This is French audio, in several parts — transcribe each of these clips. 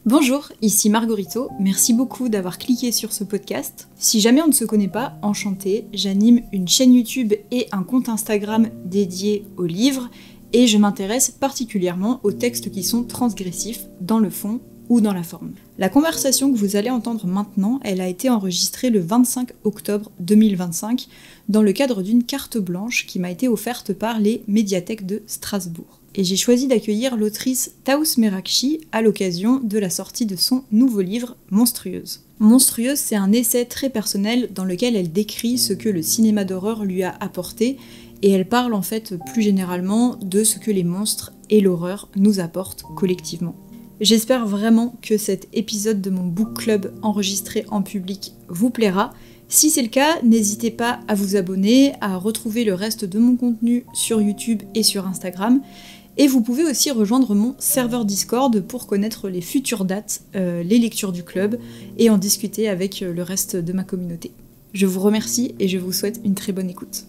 Bonjour, ici Margorito, merci beaucoup d'avoir cliqué sur ce podcast. Si jamais on ne se connaît pas, enchantée, j'anime une chaîne YouTube et un compte Instagram dédié aux livres et je m'intéresse particulièrement aux textes qui sont transgressifs dans le fond ou dans la forme. La conversation que vous allez entendre maintenant, elle a été enregistrée le 25 octobre 2025 dans le cadre d'une carte blanche qui m'a été offerte par les médiathèques de Strasbourg. Et j'ai choisi d'accueillir l'autrice Taous Merakchi à l'occasion de la sortie de son nouveau livre Monstrueuse. Monstrueuse, c'est un essai très personnel dans lequel elle décrit ce que le cinéma d'horreur lui a apporté et elle parle en fait plus généralement de ce que les monstres et l'horreur nous apportent collectivement. J'espère vraiment que cet épisode de mon book club enregistré en public vous plaira. Si c'est le cas, n'hésitez pas à vous abonner, à retrouver le reste de mon contenu sur YouTube et sur Instagram. Et vous pouvez aussi rejoindre mon serveur Discord pour connaître les futures dates, les lectures du club et en discuter avec le reste de ma communauté. Je vous remercie et je vous souhaite une très bonne écoute.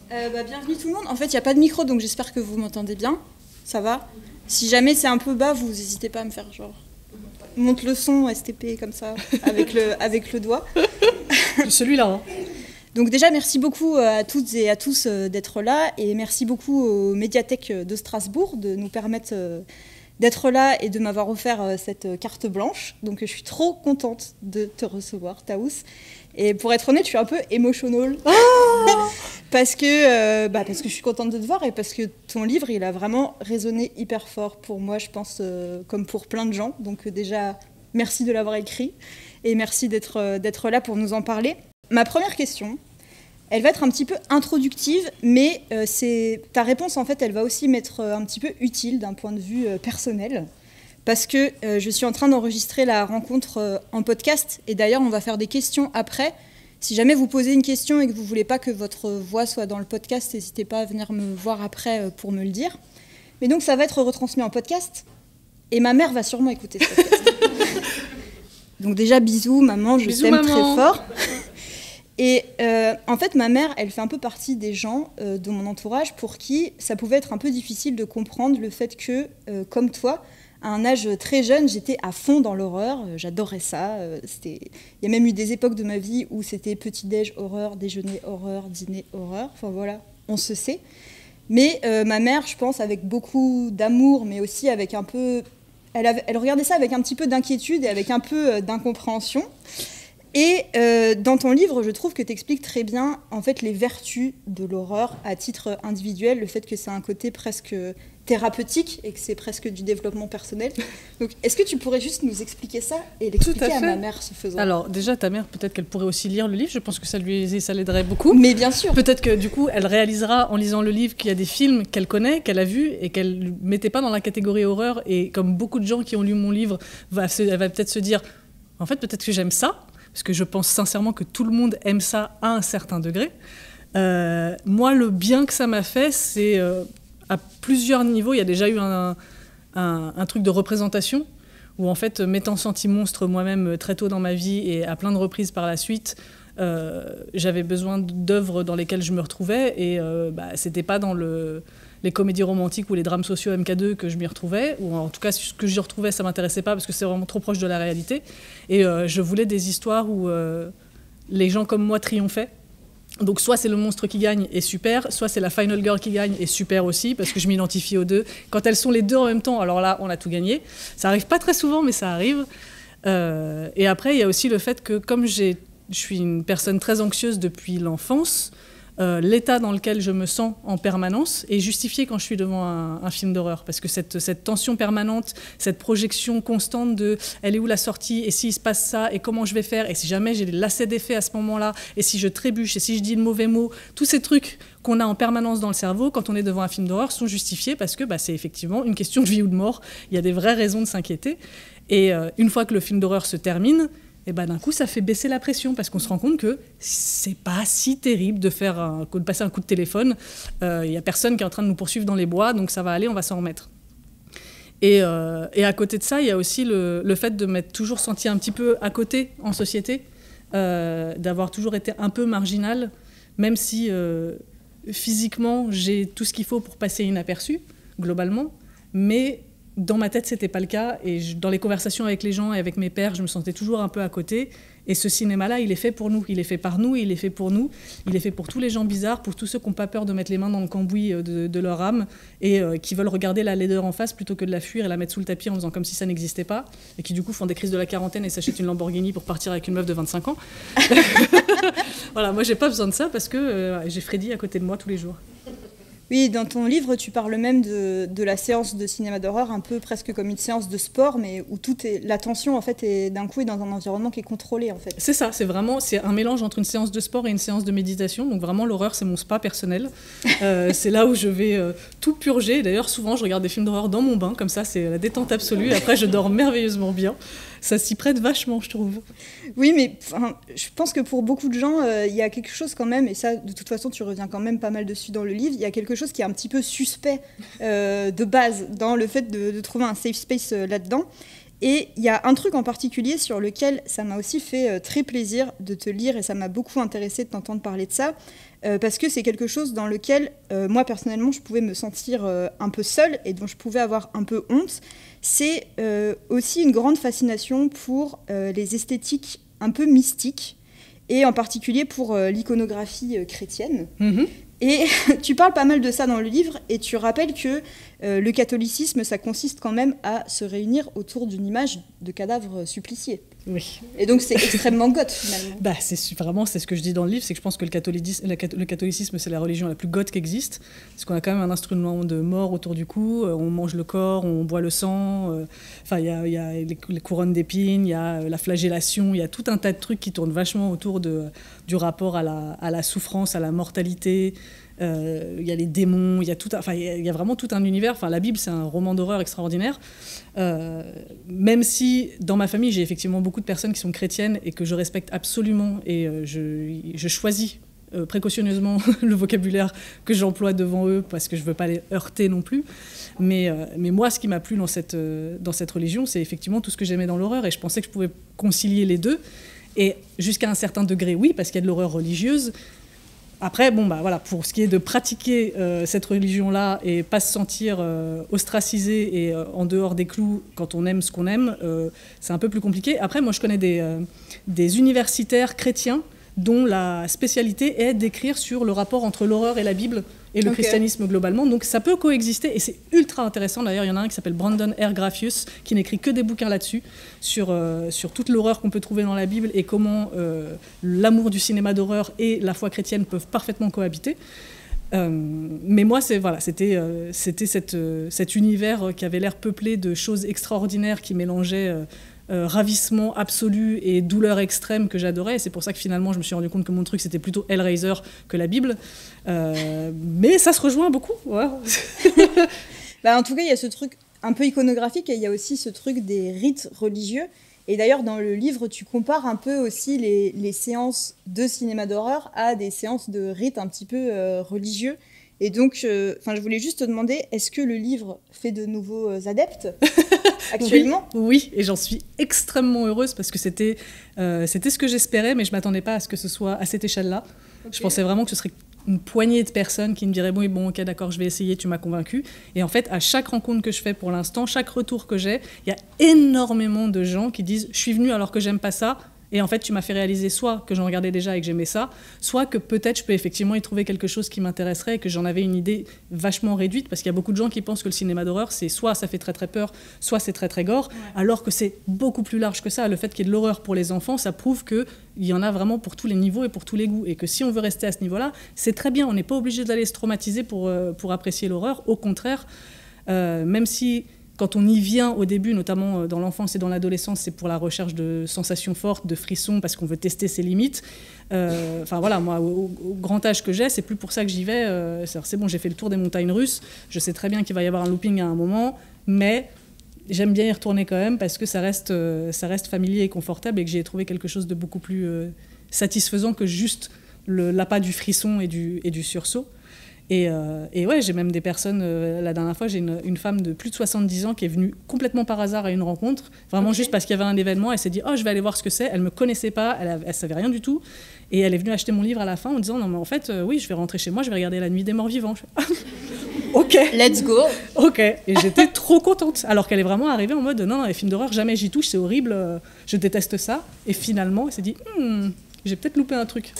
Bienvenue tout le monde. En fait, il n'y a pas de micro, donc j'espère que vous m'entendez bien. Ça va? Si jamais c'est un peu bas, vous n'hésitez pas à me faire genre... monte le son STP comme ça, avec le doigt. Celui-là, hein. Donc déjà, merci beaucoup à toutes et à tous d'être là, et merci beaucoup aux médiathèques de Strasbourg de nous permettre d'être là et de m'avoir offert cette carte blanche. Donc je suis trop contente de te recevoir, Taous. Et pour être honnête, je suis un peu emotional. parce que je suis contente de te voir et parce que ton livre, il a vraiment résonné hyper fort pour moi, je pense, comme pour plein de gens. Donc déjà, merci de l'avoir écrit et merci d'être là pour nous en parler. Ma première question, elle va être un petit peu introductive, mais ta réponse, en fait, elle va aussi m'être un petit peu utile d'un point de vue personnel, parce que je suis en train d'enregistrer la rencontre en podcast, et d'ailleurs, on va faire des questions après. Si jamais vous posez une question et que vous ne voulez pas que votre voix soit dans le podcast, n'hésitez pas à venir me voir après pour me le dire. Mais donc, ça va être retransmis en podcast, et ma mère va sûrement écouter ce podcast. Donc déjà, bisous, maman, je t'aime très fort. Et en fait, ma mère, elle fait un peu partie des gens de mon entourage pour qui ça pouvait être un peu difficile de comprendre le fait que, comme toi, à un âge très jeune, j'étais à fond dans l'horreur, j'adorais ça. Il y a même eu des époques de ma vie où c'était petit-déj horreur, déjeuner horreur, dîner horreur, enfin voilà, on se sait. Mais ma mère, je pense, avec beaucoup d'amour, mais aussi avec un peu... Elle regardait ça avec un petit peu d'inquiétude et avec un peu d'incompréhension. Et dans ton livre, je trouve que tu expliques très bien en fait, les vertus de l'horreur à titre individuel, le fait que c'est un côté presque thérapeutique et que c'est presque du développement personnel. Donc, est-ce que tu pourrais juste nous expliquer ça et l'expliquer à ma mère, ce faisant? Alors, déjà, ta mère, peut-être qu'elle pourrait aussi lire le livre. Je pense que ça l'aiderait beaucoup. Mais bien sûr. Peut-être que, du coup, elle réalisera en lisant le livre qu'il y a des films qu'elle connaît, qu'elle a vus et qu'elle ne mettait pas dans la catégorie horreur. Et comme beaucoup de gens qui ont lu mon livre, elle va peut-être se dire, en fait, peut-être que j'aime ça. Parce que je pense sincèrement que tout le monde aime ça à un certain degré. Moi, le bien que ça m'a fait, c'est à plusieurs niveaux. Il y a déjà eu un truc de représentation, où en fait, m'étant senti monstre moi-même très tôt dans ma vie et à plein de reprises par la suite, j'avais besoin d'œuvres dans lesquelles je me retrouvais. Et c'était pas dans les comédies romantiques ou les drames sociaux MK2 que je m'y retrouvais, ou en tout cas ce que j'y retrouvais ça m'intéressait pas parce que c'est vraiment trop proche de la réalité, et je voulais des histoires où les gens comme moi triomphaient. Donc soit c'est le monstre qui gagne et super, soit c'est la final girl qui gagne et super aussi, parce que je m'identifie aux deux. Quand elles sont les deux en même temps, alors là on a tout gagné. Ça arrive pas très souvent mais ça arrive. Et après il y a aussi le fait que comme je suis une personne très anxieuse depuis l'enfance, l'état dans lequel je me sens en permanence est justifié quand je suis devant un film d'horreur, parce que cette tension permanente, cette projection constante de elle est où la sortie, et s'il se passe ça, et comment je vais faire, et si jamais j'ai des lacets d'effets à ce moment-là, et si je trébuche, et si je dis le mauvais mot, tous ces trucs qu'on a en permanence dans le cerveau quand on est devant un film d'horreur sont justifiés parce que c'est effectivement une question de vie ou de mort, il y a des vraies raisons de s'inquiéter. Et une fois que le film d'horreur se termine, et d'un coup, ça fait baisser la pression parce qu'on se rend compte que c'est pas si terrible de passer un coup de téléphone. Il y a personne qui est en train de nous poursuivre dans les bois, donc ça va aller, on va s'en remettre. Et à côté de ça, il y a aussi le fait de m'être toujours senti un petit peu à côté en société, d'avoir toujours été un peu marginale, même si physiquement, j'ai tout ce qu'il faut pour passer inaperçu, globalement. Mais dans ma tête, c'était pas le cas. Et dans les conversations avec les gens et avec mes pairs, je me sentais toujours un peu à côté. Et ce cinéma-là, il est fait pour nous. Il est fait par nous, il est fait pour nous. Il est fait pour tous les gens bizarres, pour tous ceux qui n'ont pas peur de mettre les mains dans le cambouis de leur âme et qui veulent regarder la laideur en face plutôt que de la fuir et la mettre sous le tapis en faisant comme si ça n'existait pas. Et qui, du coup, font des crises de la quarantaine et s'achètent une Lamborghini pour partir avec une meuf de 25 ans. Voilà, moi, j'ai pas besoin de ça parce que j'ai Freddy à côté de moi tous les jours. Oui, dans ton livre, tu parles même de la séance de cinéma d'horreur, un peu presque comme une séance de sport, mais où l'attention en fait est d'un coup est dans un environnement qui est contrôlé en fait. C'est ça, c'est un mélange entre une séance de sport et une séance de méditation. Donc vraiment, l'horreur, c'est mon spa personnel. C'est là où je vais tout purger. D'ailleurs, souvent, je regarde des films d'horreur dans mon bain, comme ça, c'est la détente absolue. Et après, je dors merveilleusement bien. Ça s'y prête vachement, je trouve. Oui, mais je pense que pour beaucoup de gens, il y a quelque chose quand même, et ça, de toute façon, tu reviens quand même pas mal dessus dans le livre, il y a quelque chose qui est un petit peu suspect de base dans le fait de trouver un safe space là-dedans. Et il y a un truc en particulier sur lequel ça m'a aussi fait très plaisir de te lire, et ça m'a beaucoup intéressé de t'entendre parler de ça, parce que c'est quelque chose dans lequel, moi, personnellement, je pouvais me sentir un peu seule et dont je pouvais avoir un peu honte. C'est aussi une grande fascination pour les esthétiques un peu mystiques, et en particulier pour l'iconographie chrétienne. Mm-hmm. Et tu parles pas mal de ça dans le livre, et tu rappelles que le catholicisme, ça consiste quand même à se réunir autour d'une image de cadavre supplicié. Oui. Et donc c'est extrêmement goth finalement. Bah, c'est ce que je dis dans le livre, c'est que je pense que le catholicisme, c'est la religion la plus goth qui existe, parce qu'on a quand même un instrument de mort autour du cou, on mange le corps, on boit le sang, il y a les couronnes d'épines, il y a la flagellation, il y a tout un tas de trucs qui tournent vachement autour du rapport à la souffrance, à la mortalité. Il y a les démons, il y a vraiment tout un univers. La Bible, c'est un roman d'horreur extraordinaire. Même si dans ma famille, j'ai effectivement beaucoup de personnes qui sont chrétiennes et que je respecte absolument, et je choisis précautionneusement le vocabulaire que j'emploie devant eux parce que je ne veux pas les heurter non plus. Mais moi, ce qui m'a plu dans cette religion, c'est effectivement tout ce que j'aimais dans l'horreur, et je pensais que je pouvais concilier les deux. Et jusqu'à un certain degré, oui, parce qu'il y a de l'horreur religieuse. Après, pour ce qui est de pratiquer cette religion-là et pas se sentir ostracisé et en dehors des clous quand on aime ce qu'on aime, c'est un peu plus compliqué. Après, moi, je connais des universitaires chrétiens dont la spécialité est d'écrire sur le rapport entre l'horreur et la Bible et le christianisme globalement. Donc ça peut coexister, et c'est ultra intéressant. D'ailleurs, il y en a un qui s'appelle Brandon R. Graffius, qui n'écrit que des bouquins là-dessus, sur toute l'horreur qu'on peut trouver dans la Bible et comment l'amour du cinéma d'horreur et la foi chrétienne peuvent parfaitement cohabiter. Mais moi, c'était cet univers qui avait l'air peuplé de choses extraordinaires qui mélangeaient ravissement absolu et douleur extrême que j'adorais, et c'est pour ça que finalement je me suis rendu compte que mon truc c'était plutôt Hellraiser que la Bible, mais ça se rejoint beaucoup. Ouais. En tout cas, il y a ce truc un peu iconographique, et il y a aussi ce truc des rites religieux, et d'ailleurs dans le livre tu compares un peu aussi les séances de cinéma d'horreur à des séances de rites un petit peu religieux. Et donc, je voulais juste te demander, est-ce que le livre fait de nouveaux adeptes actuellement ? Oui, et j'en suis extrêmement heureuse, parce que c'était ce que j'espérais, mais je ne m'attendais pas à ce que ce soit à cette échelle-là. Okay. Je pensais vraiment que ce serait une poignée de personnes qui me diraient « bon, ok, d'accord, je vais essayer, tu m'as convaincu ». Et en fait, à chaque rencontre que je fais pour l'instant, chaque retour que j'ai, il y a énormément de gens qui disent « je suis venu alors que j'aime pas ça ». Et en fait, tu m'as fait réaliser soit que j'en regardais déjà et que j'aimais ça, soit que peut-être je peux effectivement y trouver quelque chose qui m'intéresserait et que j'en avais une idée vachement réduite, parce qu'il y a beaucoup de gens qui pensent que le cinéma d'horreur, c'est soit ça fait très très peur, soit c'est très très gore, alors que c'est beaucoup plus large que ça. Le fait qu'il y ait de l'horreur pour les enfants, ça prouve qu'il y en a vraiment pour tous les niveaux et pour tous les goûts. Et que si on veut rester à ce niveau-là, c'est très bien. On n'est pas obligé d'aller se traumatiser pour apprécier l'horreur. Au contraire, même si... Quand on y vient au début, notamment dans l'enfance et dans l'adolescence, c'est pour la recherche de sensations fortes, de frissons, parce qu'on veut tester ses limites. Moi, au grand âge que j'ai, c'est plus pour ça que j'y vais. C'est bon, j'ai fait le tour des montagnes russes. Je sais très bien qu'il va y avoir un looping à un moment, mais j'aime bien y retourner quand même, parce que ça reste familier et confortable, et que j'y ai trouvé quelque chose de beaucoup plus satisfaisant que juste l'appât du frisson et du sursaut. Et ouais, j'ai même des personnes, la dernière fois, j'ai une femme de plus de 70 ans qui est venue complètement par hasard à une rencontre, vraiment juste parce qu'il y avait un événement. Elle s'est dit « oh, je vais aller voir ce que c'est ». Elle ne me connaissait pas, elle savait rien du tout. Et elle est venue acheter mon livre à la fin en disant « non, mais en fait, oui, je vais rentrer chez moi, je vais regarder La Nuit des Morts Vivants ». ok. Let's go. Ok. Et j'étais trop contente. Alors qu'elle est vraiment arrivée en mode non, les films d'horreur, jamais j'y touche, c'est horrible, je déteste ça. Et finalement, elle s'est dit j'ai peut-être loupé un truc.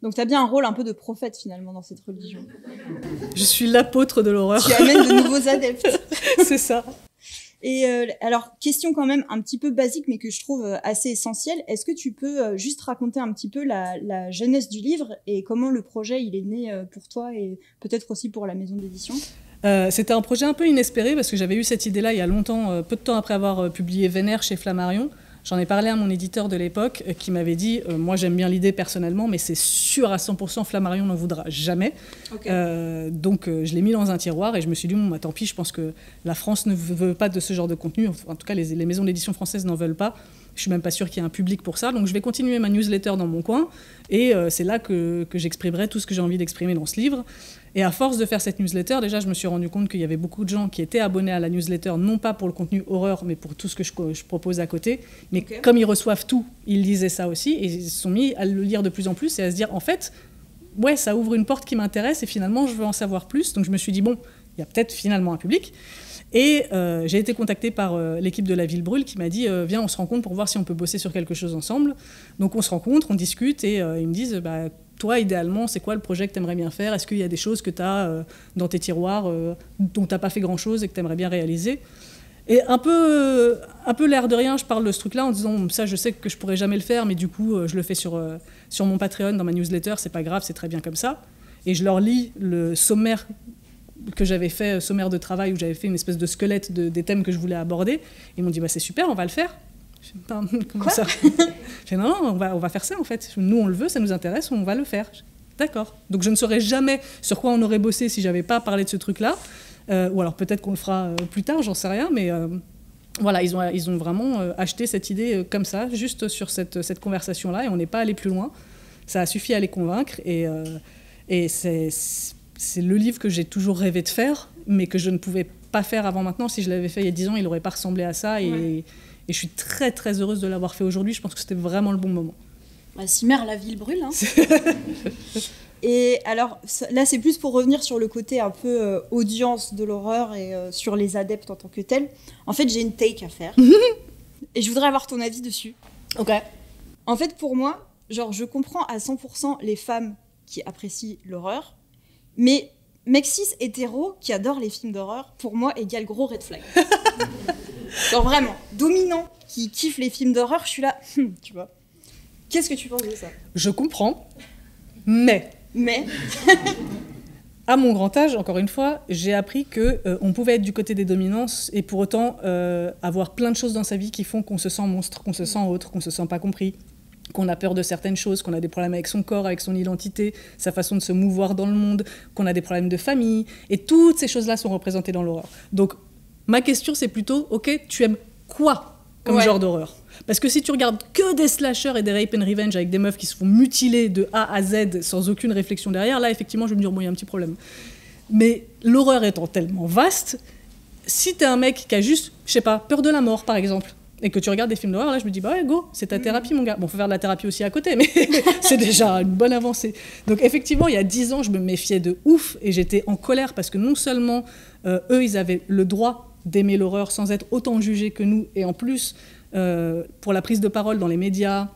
Donc tu as bien un rôle un peu de prophète finalement dans cette religion. Je suis l'apôtre de l'horreur. Tu amènes de nouveaux adeptes. C'est ça. Et alors, question quand même un petit peu basique, mais que je trouve assez essentielle. Est-ce que tu peux juste raconter un petit peu la genèse du livre et comment le projet il est né pour toi et peut-être aussi pour la maison d'édition ? C'était un projet un peu inespéré parce que j'avais eu cette idée-là il y a longtemps, peu de temps après avoir publié Vénère chez Flammarion. J'en ai parlé à mon éditeur de l'époque qui m'avait dit moi j'aime bien l'idée personnellement, mais c'est sûr à 100% Flammarion n'en voudra jamais. Okay. Donc je l'ai mis dans un tiroir et je me suis dit bon, bah, tant pis, je pense que la France ne veut pas de ce genre de contenu. En tout cas, les maisons d'édition françaises n'en veulent pas. Je suis même pas sûre qu'il y ait un public pour ça. Donc je vais continuer ma newsletter dans mon coin et c'est là que j'exprimerai tout ce que j'ai envie d'exprimer dans ce livre. Et à force de faire cette newsletter, déjà, je me suis rendu compte qu'il y avait beaucoup de gens qui étaient abonnés à la newsletter, non pas pour le contenu horreur, mais pour tout ce que je propose à côté. Mais okay. Comme ils reçoivent tout, ils lisaient ça aussi, et ils se sont mis à le lire de plus en plus et à se dire, en fait, ouais, ça ouvre une porte qui m'intéresse, et finalement, je veux en savoir plus. Donc je me suis dit, bon, il y a peut-être finalement un public. Et j'ai été contactée par l'équipe de La Ville Brûle qui m'a dit, viens, on se rencontre pour voir si on peut bosser sur quelque chose ensemble. Donc on se rencontre, on discute, et ils me disent, bah, toi, idéalement, c'est quoi le projet que tu aimerais bien faire ? Est-ce qu'il y a des choses que tu as dans tes tiroirs dont tu n'as pas fait grand-chose et que tu aimerais bien réaliser ? Et un peu l'air de rien, je parle de ce truc-là en disant, ça, je sais que je pourrais jamais le faire, mais du coup, je le fais sur mon Patreon, dans ma newsletter, c'est pas grave, c'est très bien comme ça. Et je leur lis le sommaire que j'avais fait, sommaire de travail, où j'avais fait une espèce de squelette des thèmes que je voulais aborder. Ils m'ont dit, bah, c'est super, on va le faire. Comment ça ? J'ai dit, non, on va faire ça en fait. Nous, on le veut, ça nous intéresse, on va le faire. D'accord. Donc je ne saurais jamais sur quoi on aurait bossé si j'avais pas parlé de ce truc-là. Ou alors peut-être qu'on le fera plus tard, j'en sais rien. Mais voilà, ils ont vraiment acheté cette idée comme ça, juste sur cette conversation-là, et on n'est pas allé plus loin. Ça a suffi à les convaincre. Et c'est le livre que j'ai toujours rêvé de faire, mais que je ne pouvais pas faire avant maintenant. Si je l'avais fait il y a 10 ans, il n'aurait pas ressemblé à ça. Ouais. Et je suis très très heureuse de l'avoir fait aujourd'hui. Je pense que c'était vraiment le bon moment. Bah, si mère, la ville brûle. Hein. Et alors, là, c'est plus pour revenir sur le côté un peu audience de l'horreur et sur les adeptes en tant que tels. En fait, j'ai une take à faire. Et je voudrais avoir ton avis dessus. Ok. En fait, pour moi, genre, je comprends à 100% les femmes qui apprécient l'horreur, mais mec cis hétéro qui adore les films d'horreur, pour moi, égale gros red flag. Genre vraiment, dominant, qui kiffe les films d'horreur, je suis là, tu vois. Qu'est-ce que tu penses de ça ? Je comprends, mais à mon grand âge, encore une fois, j'ai appris qu'on pouvait être du côté des dominances et pour autant avoir plein de choses dans sa vie qui font qu'on se sent monstre, qu'on se sent autre, qu'on se sent pas compris, qu'on a peur de certaines choses, qu'on a des problèmes avec son corps, avec son identité, sa façon de se mouvoir dans le monde, qu'on a des problèmes de famille, et toutes ces choses-là sont représentées dans l'horreur. Donc, ma question, c'est plutôt, ok, tu aimes quoi comme genre d'horreur ? Parce que si tu regardes que des slashers et des rape and revenge avec des meufs qui se font mutiler de A à Z sans aucune réflexion derrière, là, effectivement, je vais me dire, bon, il y a un petit problème. Mais l'horreur étant tellement vaste, si t'es un mec qui a juste, je sais pas, peur de la mort, par exemple, et que tu regardes des films d'horreur, là, je me dis, bah ouais, go, c'est ta thérapie, mon gars. Bon, faut faire de la thérapie aussi à côté, mais c'est déjà une bonne avancée. Donc, effectivement, il y a 10 ans, je me méfiais de ouf, et j'étais en colère parce que non seulement eux, ils avaient le droit d'aimer l'horreur sans être autant jugés que nous, et en plus, pour la prise de parole dans les médias,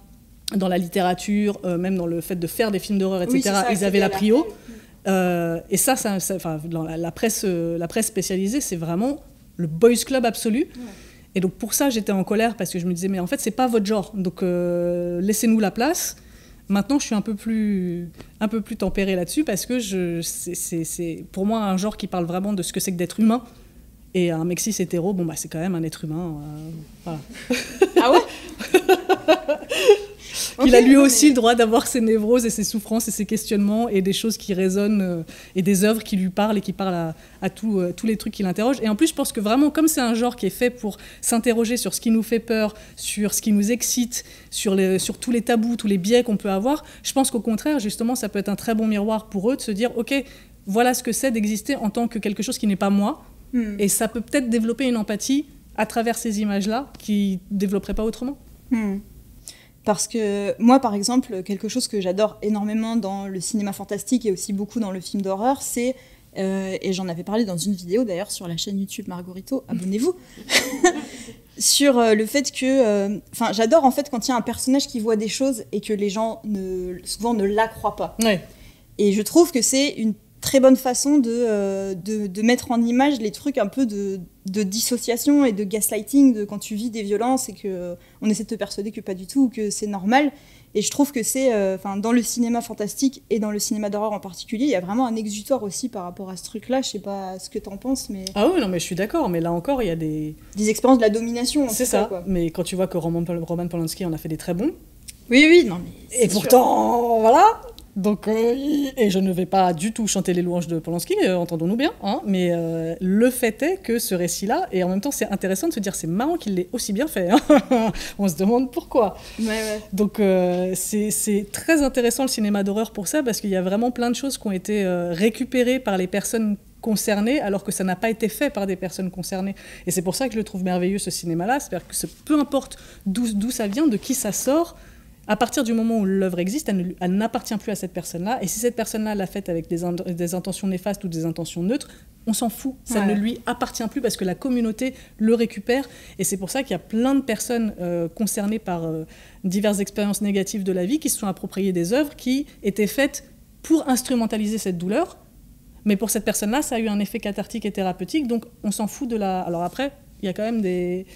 dans la littérature, même dans le fait de faire des films d'horreur, etc., oui, ça, ils avaient la prio. Et ça dans la presse spécialisée, c'est vraiment le boys club absolu. Ouais. Et donc pour ça, j'étais en colère parce que je me disais, mais en fait, c'est pas votre genre, donc laissez-nous la place. Maintenant, je suis un peu plus tempérée là-dessus parce que c'est pour moi un genre qui parle vraiment de ce que c'est que d'être humain. Et un mec cis hétéro, bon, bah, c'est quand même un être humain. Voilà. Ah ouais. Il a lui aussi le droit d'avoir ses névroses et ses souffrances et ses questionnements et des choses qui résonnent et des œuvres qui lui parlent et qui parlent à tous les trucs qui l'interrogent. Et en plus, je pense que vraiment, comme c'est un genre qui est fait pour s'interroger sur ce qui nous fait peur, sur ce qui nous excite, sur tous les tabous, tous les biais qu'on peut avoir, je pense qu'au contraire, justement, ça peut être un très bon miroir pour eux de se dire, ok, voilà ce que c'est d'exister en tant que quelque chose qui n'est pas moi. Et ça peut peut-être développer une empathie à travers ces images-là qui ne développeraient pas autrement. Parce que moi, par exemple, quelque chose que j'adore énormément dans le cinéma fantastique et aussi beaucoup dans le film d'horreur, c'est Et j'en avais parlé dans une vidéo d'ailleurs sur la chaîne YouTube Margorito, abonnez-vous, sur le fait que... j'adore en fait quand il y a un personnage qui voit des choses et que les gens souvent ne la croient pas. Ouais. Et je trouve que c'est une très bonne façon de mettre en image les trucs un peu de dissociation et de gaslighting, de quand tu vis des violences et qu'on essaie de te persuader que pas du tout, ou que c'est normal. Et je trouve que c'est, dans le cinéma fantastique et dans le cinéma d'horreur en particulier, il y a vraiment un exutoire aussi par rapport à ce truc-là. Je sais pas ce que t'en penses, mais... Ah oui, non, mais je suis d'accord, mais là encore, il y a des expériences de la domination. C'est ça, quoi. Mais quand tu vois que Roman Polanski en a fait des très bons... Oui, non mais... Et pourtant, voilà. Donc, et je ne vais pas du tout chanter les louanges de Polanski, entendons-nous bien, hein, mais le fait est que ce récit-là, et en même temps c'est intéressant de se dire c'est marrant qu'il l'ait aussi bien fait, hein. On se demande pourquoi. Ouais. Donc c'est très intéressant le cinéma d'horreur pour ça, parce qu'il y a vraiment plein de choses qui ont été récupérées par les personnes concernées, alors que ça n'a pas été fait par des personnes concernées. Et c'est pour ça que je le trouve merveilleux, ce cinéma-là, c'est-à-dire que peu importe d'où ça vient, de qui ça sort, à partir du moment où l'œuvre existe, elle n'appartient plus à cette personne-là. Et si cette personne-là l'a faite avec des intentions néfastes ou des intentions neutres, on s'en fout. Ça ne lui appartient plus parce que la communauté le récupère. Et c'est pour ça qu'il y a plein de personnes concernées par diverses expériences négatives de la vie qui se sont appropriées des œuvres qui étaient faites pour instrumentaliser cette douleur. Mais pour cette personne-là, ça a eu un effet cathartique et thérapeutique. Donc on s'en fout de la... Alors après, il y a quand même des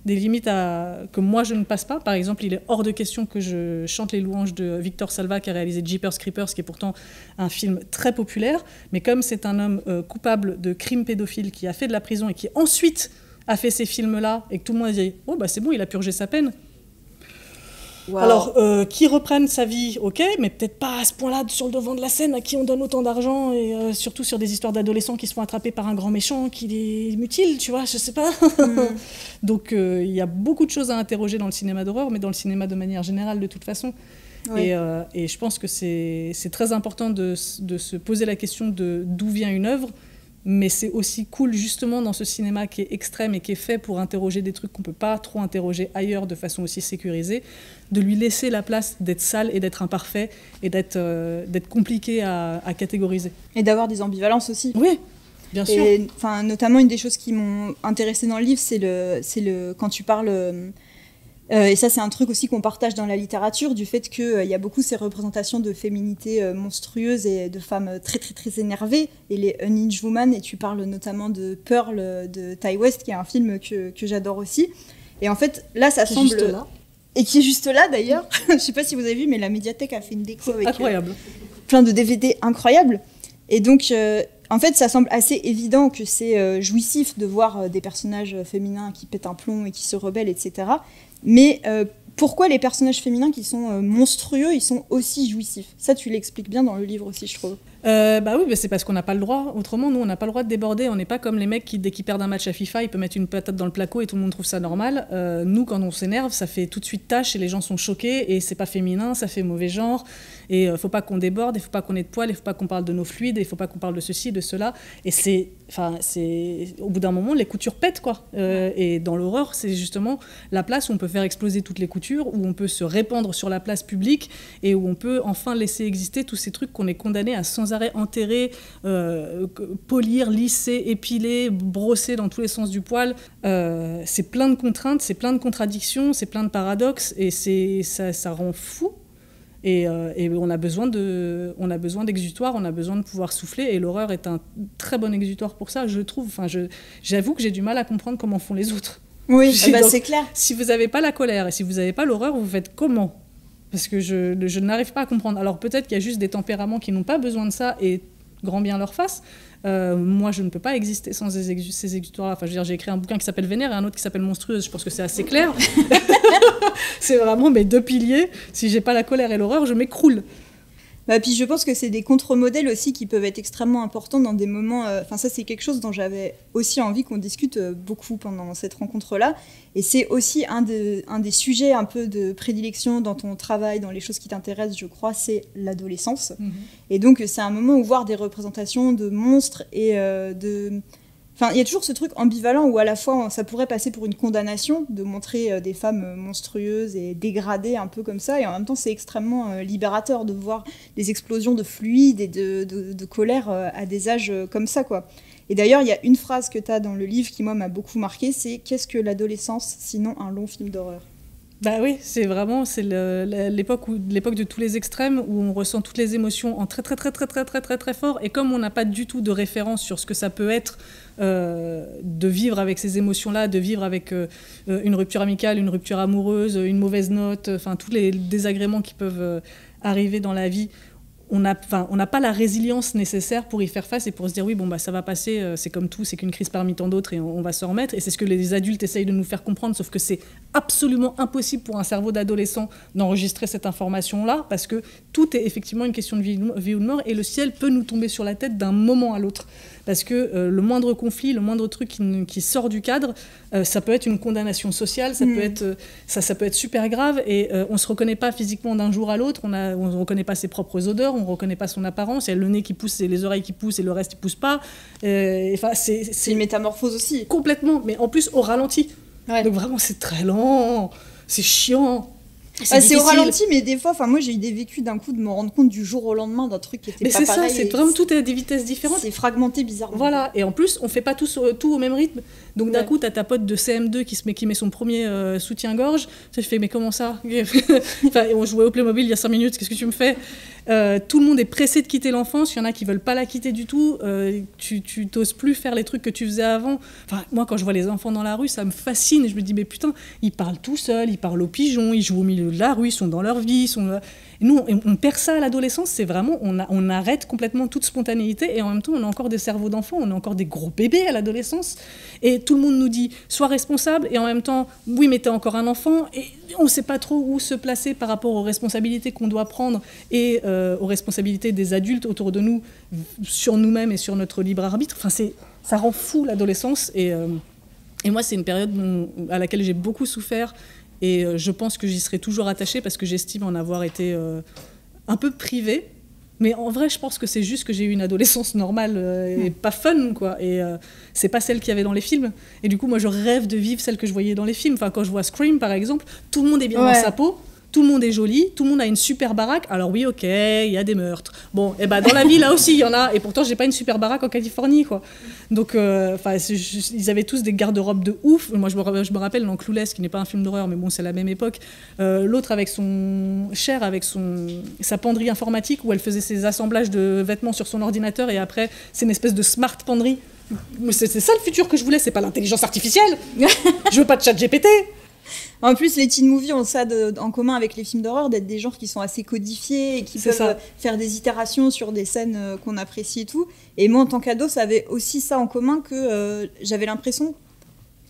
limites que moi je ne passe pas. Par exemple, il est hors de question que je chante les louanges de Victor Salva qui a réalisé Jeepers Creepers, qui est pourtant un film très populaire. Mais comme c'est un homme coupable de crimes pédophiles qui a fait de la prison et qui ensuite a fait ces films-là et que tout le monde a dit « Oh, bah c'est bon, il a purgé sa peine ». Wow. Alors, qui reprenne sa vie, ok, mais peut-être pas à ce point-là sur le devant de la scène, à qui on donne autant d'argent, et surtout sur des histoires d'adolescents qui se font attraper par un grand méchant qui les mutile, tu vois, je sais pas. Donc, il y a beaucoup de choses à interroger dans le cinéma d'horreur, mais dans le cinéma de manière générale, de toute façon. Oui. Et je pense que c'est très important de se poser la question de d'où vient une œuvre. Mais c'est aussi cool, justement, dans ce cinéma qui est extrême et qui est fait pour interroger des trucs qu'on ne peut pas trop interroger ailleurs de façon aussi sécurisée, de lui laisser la place d'être sale et d'être imparfait et d'être compliqué à catégoriser. Et d'avoir des ambivalences aussi. Oui, bien sûr. Et, notamment, une des choses qui m'ont intéressée dans le livre, c'est quand tu parles... et ça, c'est un truc aussi qu'on partage dans la littérature, du fait qu'il y a beaucoup ces représentations de féminité monstrueuses et de femmes très, très, très énervées, et les Unhinged Women, et tu parles notamment de Pearl de Ty West, qui est un film que j'adore aussi. Et en fait, là, ça semble... Juste là. Et qui est juste là, d'ailleurs. Je ne sais pas si vous avez vu, mais la médiathèque a fait une déco avec incroyable. Plein de DVD incroyables. Et donc... en fait, ça semble assez évident que c'est jouissif de voir des personnages féminins qui pètent un plomb et qui se rebellent, etc. Mais pourquoi les personnages féminins qui sont monstrueux, ils sont aussi jouissifs? Ça, tu l'expliques bien dans le livre aussi, je trouve. Bah oui, c'est parce qu'on n'a pas le droit. Autrement, nous, on n'a pas le droit de déborder. On n'est pas comme les mecs qui, dès qu'ils perdent un match à FIFA, ils peuvent mettre une patate dans le placo et tout le monde trouve ça normal. Nous, quand on s'énerve, ça fait tout de suite tâche et les gens sont choqués et c'est pas féminin, ça fait mauvais genre. Et faut pas qu'on déborde, il faut pas qu'on ait de poils, il faut pas qu'on parle de nos fluides, il faut pas qu'on parle de ceci, de cela. Et au bout d'un moment, les coutures pètent, quoi. Et dans l'horreur, c'est justement la place où on peut faire exploser toutes les coutures, où on peut se répandre sur la place publique et où on peut enfin laisser exister tous ces trucs qu'on est condamné à sans arrêt enterrer, polir, lisser, épiler, brosser dans tous les sens du poil. C'est plein de contraintes, c'est plein de contradictions, c'est plein de paradoxes et ça rend fou. Et on a besoin d'exutoire, on a besoin de pouvoir souffler et l'horreur est un très bon exutoire pour ça, je trouve. J'avoue que j'ai du mal à comprendre comment font les autres. Oui, c'est clair. Si vous n'avez pas la colère et si vous n'avez pas l'horreur, vous faites comment? Parce que je n'arrive pas à comprendre. Alors peut-être qu'il y a juste des tempéraments qui n'ont pas besoin de ça et grand bien leur face. Moi, je ne peux pas exister sans ces exutoires-là. Enfin, je veux dire, j'ai écrit un bouquin qui s'appelle Vénère et un autre qui s'appelle Monstrueuse. Je pense que c'est assez clair. C'est vraiment mes deux piliers. Si j'ai pas la colère et l'horreur, je m'écroule. Puis je pense que c'est des contre-modèles aussi qui peuvent être extrêmement importants dans des moments... ça, c'est quelque chose dont j'avais aussi envie qu'on discute beaucoup pendant cette rencontre-là. Et c'est aussi un des sujets un peu de prédilection dans ton travail, dans les choses qui t'intéressent, je crois, c'est l'adolescence. Et donc, c'est un moment où voir des représentations de monstres et Enfin, il y a toujours ce truc ambivalent où à la fois ça pourrait passer pour une condamnation de montrer des femmes monstrueuses et dégradées un peu comme ça, et en même temps c'est extrêmement libérateur de voir des explosions de fluide et de colère à des âges comme ça, quoi. Et d'ailleurs, il y a une phrase que tu as dans le livre qui, moi, m'a beaucoup marquée, c'est « Qu'est-ce que l'adolescence, sinon un long film d'horreur ?» Bah oui, c'est l'époque de tous les extrêmes où on ressent toutes les émotions en très très très très très très très très fort, et comme on n'a pas du tout de référence sur ce que ça peut être de vivre avec ces émotions-là, de vivre avec une rupture amicale, une rupture amoureuse, une mauvaise note, enfin tous les désagréments qui peuvent arriver dans la vie. On n'a pas la résilience nécessaire pour y faire face et pour se dire oui, bon, bah, ça va passer, c'est comme tout, c'est qu'une crise parmi tant d'autres et on va s'en remettre. Et c'est ce que les adultes essayent de nous faire comprendre, sauf que c'est absolument impossible pour un cerveau d'adolescent d'enregistrer cette information-là, parce que tout est effectivement une question de vie ou de mort, et le ciel peut nous tomber sur la tête d'un moment à l'autre. Parce que le moindre conflit, le moindre truc qui sort du cadre, ça peut être une condamnation sociale, ça peut être super grave, et on ne se reconnaît pas physiquement d'un jour à l'autre, on ne reconnaît pas ses propres odeurs, on ne reconnaît pas son apparence, il y a le nez qui pousse et les oreilles qui poussent et le reste qui ne pousse pas. C'est une métamorphose aussi. Complètement, mais en plus au ralenti. Ouais. Donc vraiment c'est très lent, c'est chiant. C'est au ralenti, mais des fois, moi j'ai eu des vécus d'un coup de me rendre compte du jour au lendemain d'un truc qui était pas pareil. Mais c'est ça, c'est vraiment tout à des vitesses différentes. C'est fragmenté bizarrement. Voilà, et en plus, on fait pas tout au même rythme. Donc d'un coup, t'as ta pote de CM2 qui met son premier soutien-gorge. Je fais, mais comment ça? Enfin, on jouait au Playmobil il y a 5 minutes, qu'est-ce que tu me fais? Tout le monde est pressé de quitter l'enfance, il y en a qui veulent pas la quitter du tout, tu t'oses plus faire les trucs que tu faisais avant. Enfin, moi quand je vois les enfants dans la rue, ça me fascine, et je me dis mais putain, ils parlent tout seuls, ils parlent aux pigeons, ils jouent au milieu de la rue, ils sont dans leur vie, Et nous on perd ça à l'adolescence, c'est vraiment, on arrête complètement toute spontanéité, et en même temps on a encore des cerveaux d'enfants, on a encore des gros bébés à l'adolescence, et tout le monde nous dit sois responsable, et en même temps oui mais t'es encore un enfant, et on sait pas trop où se placer par rapport aux responsabilités qu'on doit prendre, et aux responsabilités des adultes autour de nous, sur nous-mêmes et sur notre libre arbitre. Enfin, ça rend fou l'adolescence, et moi c'est une période à laquelle j'ai beaucoup souffert, et je pense que j'y serai toujours attachée parce que j'estime en avoir été un peu privée, mais en vrai je pense que c'est juste que j'ai eu une adolescence normale et pas fun, quoi, et c'est pas celle qu'il y avait dans les films, et du coup moi je rêve de vivre celle que je voyais dans les films. Enfin, quand je vois Scream par exemple, tout le monde est bien dans sa peau, tout le monde est joli, tout le monde a une super baraque. Alors oui, ok, il y a des meurtres. Bon, et dans la vie, là aussi, il y en a. Et pourtant, j'ai pas une super baraque en Californie, quoi. Donc, ils avaient tous des garde-robes de ouf. Moi, je me rappelle dans Clueless, qui n'est pas un film d'horreur, mais bon, c'est la même époque. L'autre avec sa penderie informatique, où elle faisait ses assemblages de vêtements sur son ordinateur, et après, c'est une espèce de smart penderie. C'est ça le futur que je voulais, c'est pas l'intelligence artificielle. Je veux pas de chat GPT. En plus, les teen movies ont ça en commun avec les films d'horreur, d'être des genres qui sont assez codifiés et qui peuvent faire des itérations sur des scènes qu'on apprécie et tout. Et moi, en tant qu'ado, ça avait aussi ça en commun, que j'avais l'impression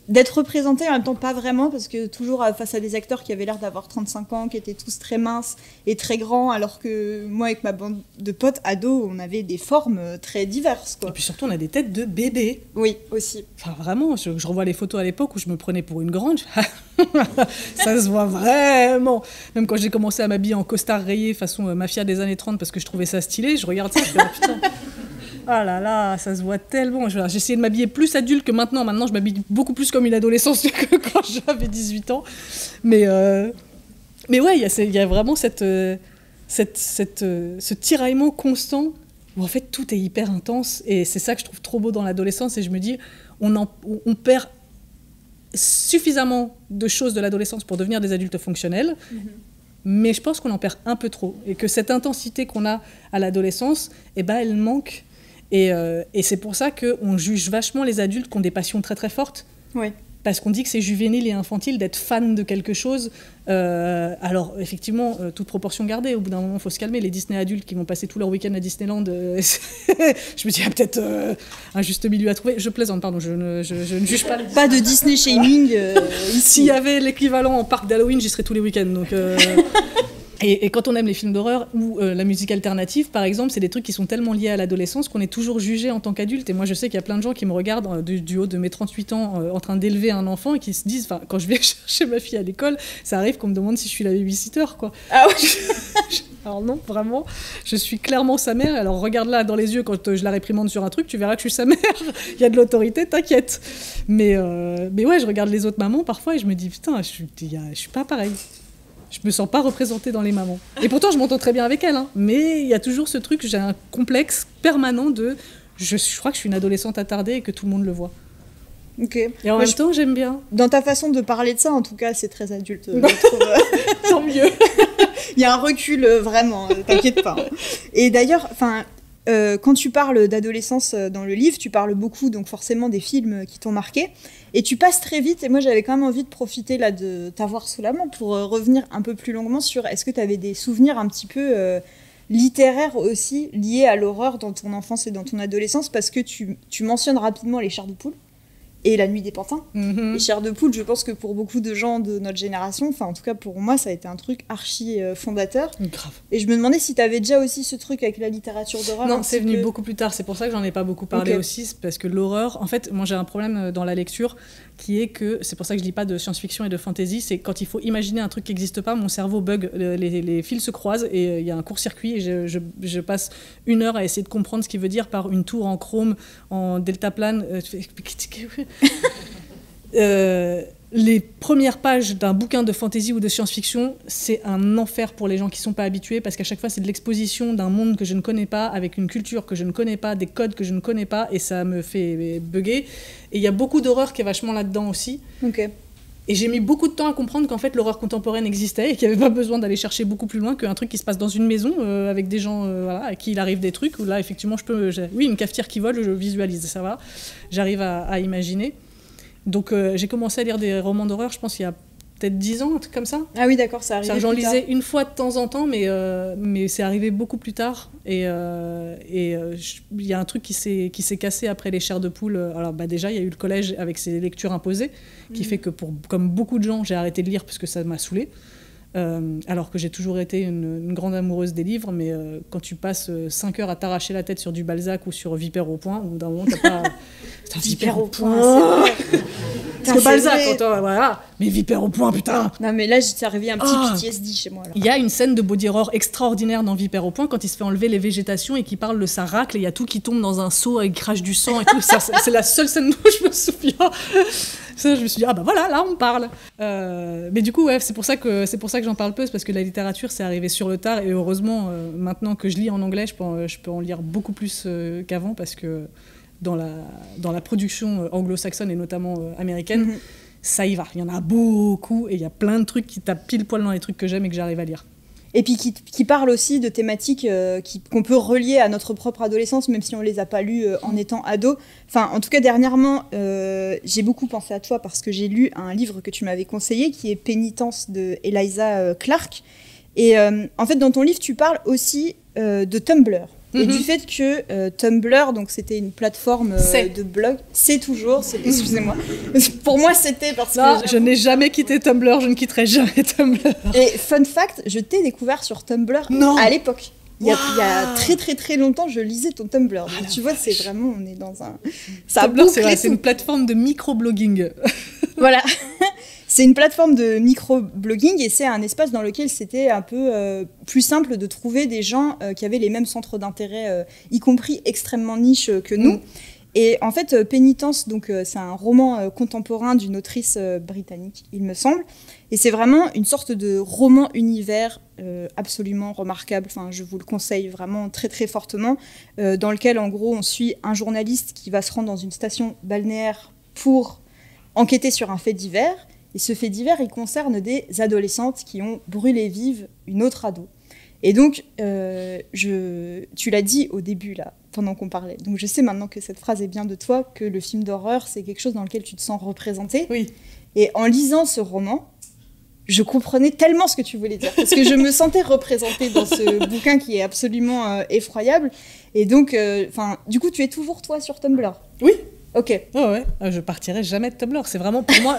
d'être représentée, en même temps pas vraiment, parce que toujours face à des acteurs qui avaient l'air d'avoir 35 ans, qui étaient tous très minces et très grands, alors que moi, avec ma bande de potes ados, on avait des formes très diverses, quoi. Et puis surtout, on a des têtes de bébés. Oui, aussi. Enfin, vraiment, je revois les photos à l'époque où je me prenais pour une grande. Ça se voit vraiment. Même quand j'ai commencé à m'habiller en costard rayé façon mafia des années 30 parce que je trouvais ça stylé, je regarde ça, je fais putain. Ah là là, ça se voit tellement. J'ai essayé de m'habiller plus adulte que maintenant. Maintenant, je m'habille beaucoup plus comme une adolescence que quand j'avais 18 ans. Mais ouais, il y a vraiment ce tiraillement constant où en fait tout est hyper intense. Et c'est ça que je trouve trop beau dans l'adolescence. Et je me dis, on perd suffisamment de choses de l'adolescence pour devenir des adultes fonctionnels. Mais je pense qu'on en perd un peu trop. Et que cette intensité qu'on a à l'adolescence, elle manque. Et c'est pour ça qu'on juge vachement les adultes qui ont des passions très très fortes. Oui. Parce qu'on dit que c'est juvénile et infantile d'être fan de quelque chose. Alors, effectivement, toute proportion gardée, au bout d'un moment, il faut se calmer. Les Disney adultes qui vont passer tout leur week-end à Disneyland, je me dis, il y a peut-être un juste milieu à trouver. Je plaisante, pardon, je ne juge pas. Pas de Disney shaming. S'il y avait l'équivalent en parc d'Halloween, j'y serais tous les week-ends. Donc, Et quand on aime les films d'horreur ou la musique alternative, par exemple, c'est des trucs qui sont tellement liés à l'adolescence qu'on est toujours jugé en tant qu'adulte. Et moi, je sais qu'il y a plein de gens qui me regardent du haut de mes 38 ans en train d'élever un enfant et qui se disent, quand je vais chercher ma fille à l'école, ça arrive qu'on me demande si je suis la babysitter, quoi. Ah ouais. Alors non, vraiment, je suis clairement sa mère. Alors regarde-la dans les yeux quand je la réprimande sur un truc, tu verras que je suis sa mère. Il y a de l'autorité, t'inquiète. Mais ouais, je regarde les autres mamans parfois et je me dis, putain, je suis pas pareille. Je me sens pas représentée dans les mamans. Et pourtant, je m'entends très bien avec elles. Hein. Mais il y a toujours ce truc, j'ai un complexe permanent de... Je crois que je suis une adolescente attardée et que tout le monde le voit. Ok. Et en même temps, j'aime bien. Dans ta façon de parler de ça, en tout cas, c'est très adulte. Je trouve. Tant mieux. Il y a un recul, vraiment, t'inquiète pas. Et d'ailleurs, quand tu parles d'adolescence dans le livre, tu parles beaucoup, donc forcément, des films qui t'ont marqué. Et tu passes très vite, et moi j'avais quand même envie de profiter là de t'avoir sous la main pour revenir un peu plus longuement sur est-ce que tu avais des souvenirs un petit peu littéraires aussi liés à l'horreur dans ton enfance et dans ton adolescence, parce que tu mentionnes rapidement Les Chairs de poule et La Nuit des Pantins. Les Chairs de poule, je pense que pour beaucoup de gens de notre génération, enfin en tout cas pour moi, ça a été un truc archi fondateur. Grave. Et je me demandais si tu avais déjà aussi ce truc avec la littérature d'horreur. Non, c'est venu beaucoup plus tard. C'est pour ça que j'en ai pas beaucoup parlé aussi, parce que l'horreur... En fait, moi j'ai un problème dans la lecture qui est que... C'est pour ça que je lis pas de science-fiction et de fantasy. C'est quand il faut imaginer un truc qui n'existe pas, mon cerveau bug, les fils se croisent et il y a un court-circuit et je passe 1 heure à essayer de comprendre ce qu'il veut dire par une tour en chrome, en deltaplane. Les premières pages d'un bouquin de fantasy ou de science-fiction, c'est un enfer pour les gens qui ne sont pas habitués, parce qu'à chaque fois, c'est de l'exposition d'un monde que je ne connais pas, avec une culture que je ne connais pas, des codes que je ne connais pas, et ça me fait bugger. Et il y a beaucoup d'horreur qui est vachement là-dedans aussi. Ok. Et j'ai mis beaucoup de temps à comprendre qu'en fait, l'horreur contemporaine existait et qu'il n'y avait pas besoin d'aller chercher beaucoup plus loin qu'un truc qui se passe dans une maison avec des gens à qui il arrive des trucs, où là, effectivement, oui, une cafetière qui vole, je visualise, ça va. J'arrive à imaginer. Donc j'ai commencé à lire des romans d'horreur, je pense il y a peut-être 10 ans, un truc comme ça. Ah oui, d'accord, ça arrive. J'en lisais une fois de temps en temps, mais c'est arrivé beaucoup plus tard. Et il y a un truc qui s'est cassé après Les Chairs de poule. Alors déjà, il y a eu le collège avec ses lectures imposées, qui fait que comme beaucoup de gens, j'ai arrêté de lire parce que ça m'a saoulée. Alors que j'ai toujours été une grande amoureuse des livres, mais quand tu passes 5 heures à t'arracher la tête sur du Balzac ou sur Vipère au point, au bout d'un moment, t'as pas... Vipère au point, c'est parce que Balzac, voilà, mais Vipère au point, putain. Non mais là, j'étais arrivé un petit PTSD chez moi. Il y a une scène de body horror extraordinaire dans Vipère au point, quand il se fait enlever les végétations et qu'il parle de sa racle, et il y a tout qui tombe dans un seau, et il crache du sang et tout. C'est la seule scène dont je me souviens. Ça, je me suis dit, ah bah voilà, là on parle. Mais du coup, ouais, c'est pour ça que j'en parle peu, c'est parce que la littérature, c'est arrivé sur le tard, et heureusement, maintenant que je lis en anglais, je peux en lire beaucoup plus qu'avant, parce que dans la production anglo-saxonne et notamment américaine, ça y va. Il y en a beaucoup, et il y a plein de trucs qui tapent pile poil dans les trucs que j'aime et que j'arrive à lire. Et puis qui parle aussi de thématiques qu'on peut relier à notre propre adolescence, même si on ne les a pas lues en étant ado. Enfin, en tout cas, dernièrement, j'ai beaucoup pensé à toi parce que j'ai lu un livre que tu m'avais conseillé, qui est Pénitence de Eliza Clark. Et en fait, dans ton livre, tu parles aussi de Tumblr. Et du fait que Tumblr, donc c'était une plateforme de blog, c'est toujours, excusez-moi, pour moi c'était parce que... Je n'ai jamais quitté Tumblr, je ne quitterai jamais Tumblr. Et fun fact, je t'ai découvert sur Tumblr à l'époque. Il y a très très très longtemps, je lisais ton Tumblr. Donc tu vois, c'est vraiment, on est dans un... Tumblr, c'est une plateforme de micro-blogging. Voilà. C'est une plateforme de micro-blogging et c'est un espace dans lequel c'était un peu plus simple de trouver des gens qui avaient les mêmes centres d'intérêt, y compris extrêmement niche que nous. Et en fait, Pénitence, donc, c'est un roman contemporain d'une autrice britannique, il me semble. Et c'est vraiment une sorte de roman univers absolument remarquable. Enfin, je vous le conseille vraiment très très fortement, dans lequel en gros on suit un journaliste qui va se rendre dans une station balnéaire pour enquêter sur un fait divers. Et ce fait divers, il concerne des adolescentes qui ont brûlé vive une autre ado. Et donc, tu l'as dit au début, là, pendant qu'on parlait. Donc, je sais maintenant que cette phrase est bien de toi, que le film d'horreur, c'est quelque chose dans lequel tu te sens représenté. Oui. Et en lisant ce roman, je comprenais tellement ce que tu voulais dire. Parce que je me sentais représentée dans ce bouquin qui est absolument effroyable. Et donc, du coup, tu es toujours, toi, sur Tumblr ? Oui. Ok. Oh ouais, je partirai jamais de Tumblr. C'est vraiment, pour moi,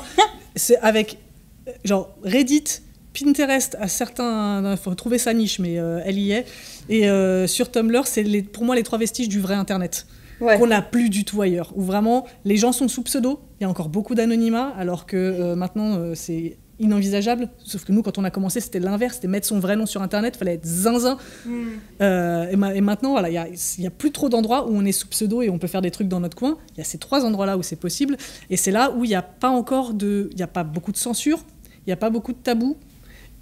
c'est avec genre Reddit Pinterest a certains... Il faut trouver sa niche, mais elle y est. Et sur Tumblr, c'est pour moi les 3 vestiges du vrai Internet. Ouais. Qu'on n'a plus du tout ailleurs. Où vraiment, les gens sont sous pseudo. Il y a encore beaucoup d'anonymat, alors que maintenant, c'est inenvisageable. Sauf que nous, quand on a commencé, c'était l'inverse. C'était mettre son vrai nom sur Internet. Il fallait être zinzin. Et maintenant, voilà, il n'y a plus trop d'endroits où on est sous pseudo et on peut faire des trucs dans notre coin. Il y a ces 3 endroits-là où c'est possible. Et c'est là où il n'y a pas encore il n'y a pas beaucoup de censure. Il n'y a pas beaucoup de tabous.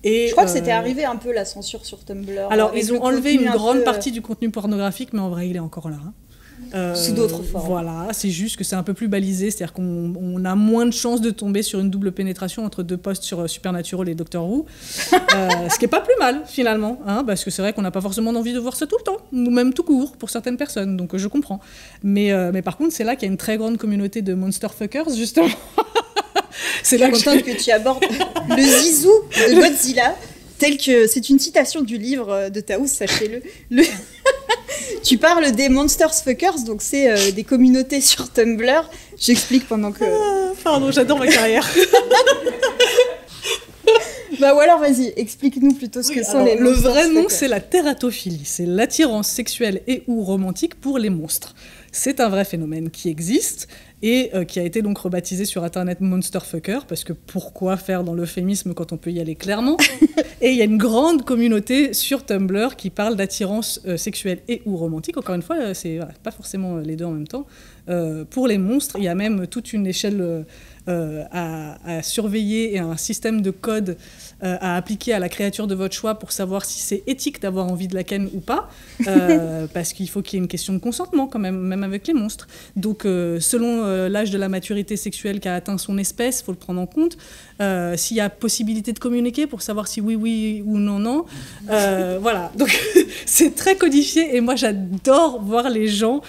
Et je crois que c'était arrivé un peu la censure sur Tumblr. Alors, ils ont enlevé une grande partie du contenu pornographique, mais en vrai, il est encore là. Sous d'autres formes. Voilà, c'est juste que c'est un peu plus balisé, c'est-à-dire qu'on a moins de chances de tomber sur une double pénétration entre 2 posts sur Supernatural et Doctor Who, ce qui est pas plus mal finalement, hein, parce que c'est vrai qu'on n'a pas forcément envie de voir ça tout le temps, ou même tout court pour certaines personnes, donc je comprends. Mais par contre, c'est là qu'il y a une très grande communauté de monster fuckers justement. C'est là que tu abordes le zizou de Godzilla. Tel que c'est une citation du livre de Taous, sachez-le. Tu parles des Monsters Fuckers, donc c'est des communautés sur Tumblr. J'explique pendant que... pardon, j'adore ma carrière. Ou alors vas-y, explique-nous plutôt ce que sont les Monsters. Le vrai Fuckers. nom, c'est la tératophilie. C'est l'attirance sexuelle et ou romantique pour les monstres. C'est un vrai phénomène qui existe et qui a été donc rebaptisé sur Internet Monster Fucker, parce que pourquoi faire dans l'euphémisme quand on peut y aller clairement. Et il y a une grande communauté sur Tumblr qui parle d'attirance sexuelle et ou romantique. Encore une fois, c'est pas forcément les deux en même temps. Pour les monstres, il y a même toute une échelle à surveiller et un système de code à appliquer à la créature de votre choix pour savoir si c'est éthique d'avoir envie de la ken ou pas, parce qu'il faut qu'il y ait une question de consentement quand même avec les monstres. Donc selon l'âge de la maturité sexuelle qu'a atteint son espèce, il faut le prendre en compte. S'il y a possibilité de communiquer pour savoir si oui ou non. Voilà, donc c'est très codifié et moi j'adore voir les gens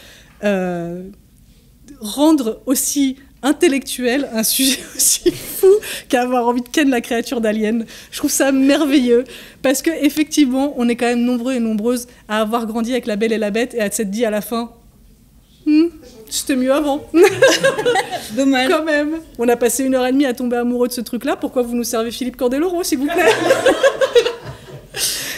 rendre aussi intellectuel un sujet aussi fou qu'avoir envie de ken la créature d'Alien. Je trouve ça merveilleux parce que effectivement on est quand même nombreux et nombreuses à avoir grandi avec La Belle et la Bête et à s'être dit à la fin c'était mieux avant. Dommage. Quand même. On a passé 1h30 à tomber amoureux de ce truc-là. Pourquoi vous nous servez Philippe Cordeloro, s'il vous plaît?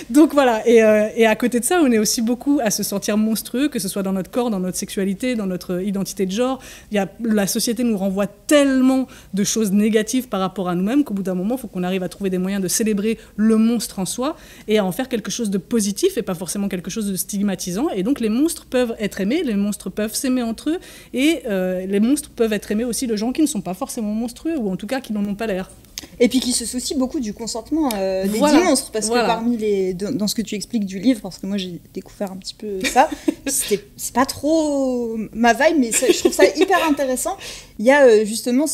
Donc voilà, et à côté de ça, on est aussi beaucoup à se sentir monstrueux, que ce soit dans notre corps, dans notre sexualité, dans notre identité de genre. La société nous renvoie tellement de choses négatives par rapport à nous-mêmes qu'au bout d'un moment, il faut qu'on arrive à trouver des moyens de célébrer le monstre en soi et à en faire quelque chose de positif et pas forcément quelque chose de stigmatisant. Et donc les monstres peuvent être aimés, les monstres peuvent s'aimer entre eux et les monstres peuvent être aimés aussi de gens qui ne sont pas forcément monstrueux ou en tout cas qui n'en ont pas l'air. Et puis qui se soucie beaucoup du consentement des 10 monstres, parce que parmi dans ce que tu expliques du livre, parce que moi j'ai découvert un petit peu ça, c'est pas trop ma vibe, mais je trouve ça hyper intéressant. Il y a justement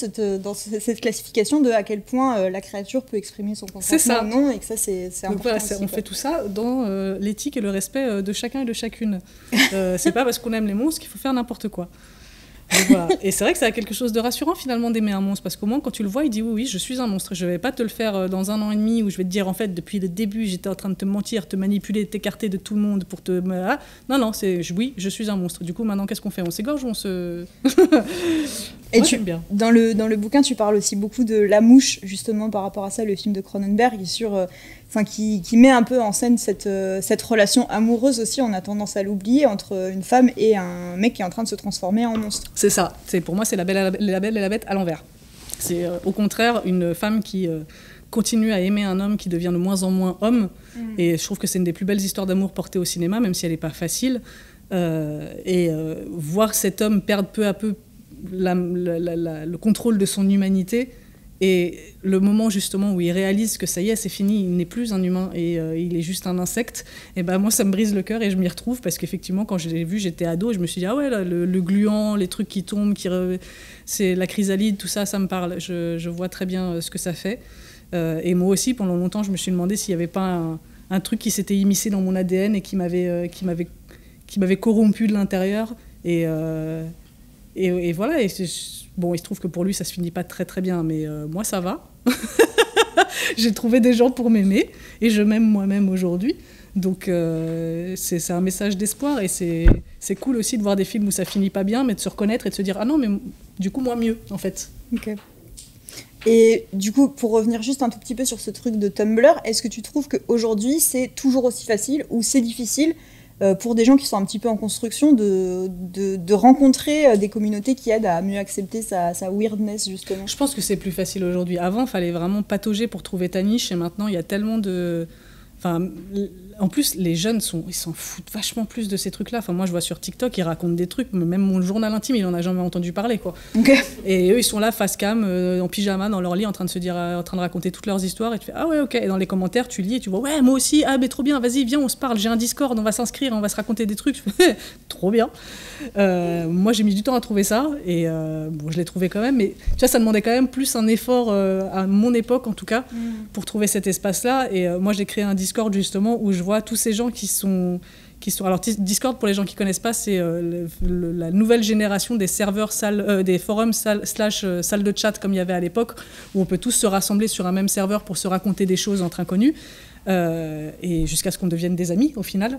dans cette classification de à quel point la créature peut exprimer son consentement ou non, et que ça c'est important. Voilà, on fait tout ça dans l'éthique et le respect de chacun et de chacune. C'est pas parce qu'on aime les monstres qu'il faut faire n'importe quoi. Voilà. Et c'est vrai que ça a quelque chose de rassurant finalement d'aimer un monstre, parce qu'au moins quand tu le vois il dit oui je suis un monstre, je vais pas te le faire dans 1 an et demi où je vais te dire en fait depuis le début j'étais en train de te mentir, te manipuler, t'écarter de tout le monde pour te... non c'est oui je suis un monstre, du coup maintenant qu'est-ce qu'on fait, on s'égorge ou on se... Et bien. Dans le bouquin tu parles aussi beaucoup de La Mouche, justement par rapport à ça, le film de Cronenberg qui met un peu en scène cette relation amoureuse aussi, on a tendance à l'oublier, entre une femme et un mec qui est en train de se transformer en monstre. C'est ça, pour moi c'est la belle et la bête à l'envers. C'est au contraire une femme qui continue à aimer un homme qui devient de moins en moins homme, et je trouve que c'est une des plus belles histoires d'amour portées au cinéma, même si elle n'est pas facile, voir cet homme perdre peu à peu le contrôle de son humanité. Et le moment justement où il réalise que ça y est, c'est fini, il n'est plus un humain et il est juste un insecte, et ben moi ça me brise le cœur et je m'y retrouve, parce qu'effectivement quand je l'ai vu j'étais ado et je me suis dit ah ouais là, le gluant, les trucs qui tombent, c'est la chrysalide, tout ça, ça me parle, je vois très bien ce que ça fait. Et moi aussi pendant longtemps je me suis demandé s'il n'y avait pas un truc qui s'était immiscé dans mon ADN et qui m'avait corrompu de l'intérieur et voilà. Bon, il se trouve que pour lui, ça se finit pas très très bien, mais moi, ça va. J'ai trouvé des gens pour m'aimer, et je m'aime moi-même aujourd'hui. Donc, c'est un message d'espoir, et c'est cool aussi de voir des films où ça finit pas bien, mais de se reconnaître et de se dire « Ah non, mais du coup, moi, mieux, en fait. » Ok. Et du coup, pour revenir juste un tout petit peu sur ce truc de Tumblr, est-ce que tu trouves qu'aujourd'hui, c'est toujours aussi facile ou c'est difficile pour des gens qui sont un petit peu en construction de rencontrer des communautés qui aident à mieux accepter sa weirdness, justement? Je pense que c'est plus facile aujourd'hui. Avant, il fallait vraiment patauger pour trouver ta niche, et maintenant, il y a tellement de... Enfin, en plus, les jeunes, ils s'en foutent vachement plus de ces trucs-là. Enfin, moi, je vois sur TikTok, ils racontent des trucs, même mon journal intime, il en a jamais entendu parler, quoi. Okay. Et eux, ils sont là, face cam, en pyjama, dans leur lit, en train de raconter toutes leurs histoires, et tu fais, ah ouais, ok. Et dans les commentaires, tu lis et tu vois, ouais, moi aussi, ah, mais trop bien, vas-y, viens, on se parle, j'ai un Discord, on va s'inscrire, on va se raconter des trucs. Je fais, trop bien. Moi, j'ai mis du temps à trouver ça, et bon, je l'ai trouvé quand même, mais tu vois, ça demandait quand même plus un effort, à mon époque, en tout cas, pour trouver cet espace-là. Et moi, j'ai créé un Discord, justement, où je vois tous ces gens qui sont... Alors, Discord, pour les gens qui ne connaissent pas, c'est la nouvelle génération des serveurs, des forums salles de chat, comme il y avait à l'époque, où on peut tous se rassembler sur un même serveur pour se raconter des choses entre inconnus, et jusqu'à ce qu'on devienne des amis, au final.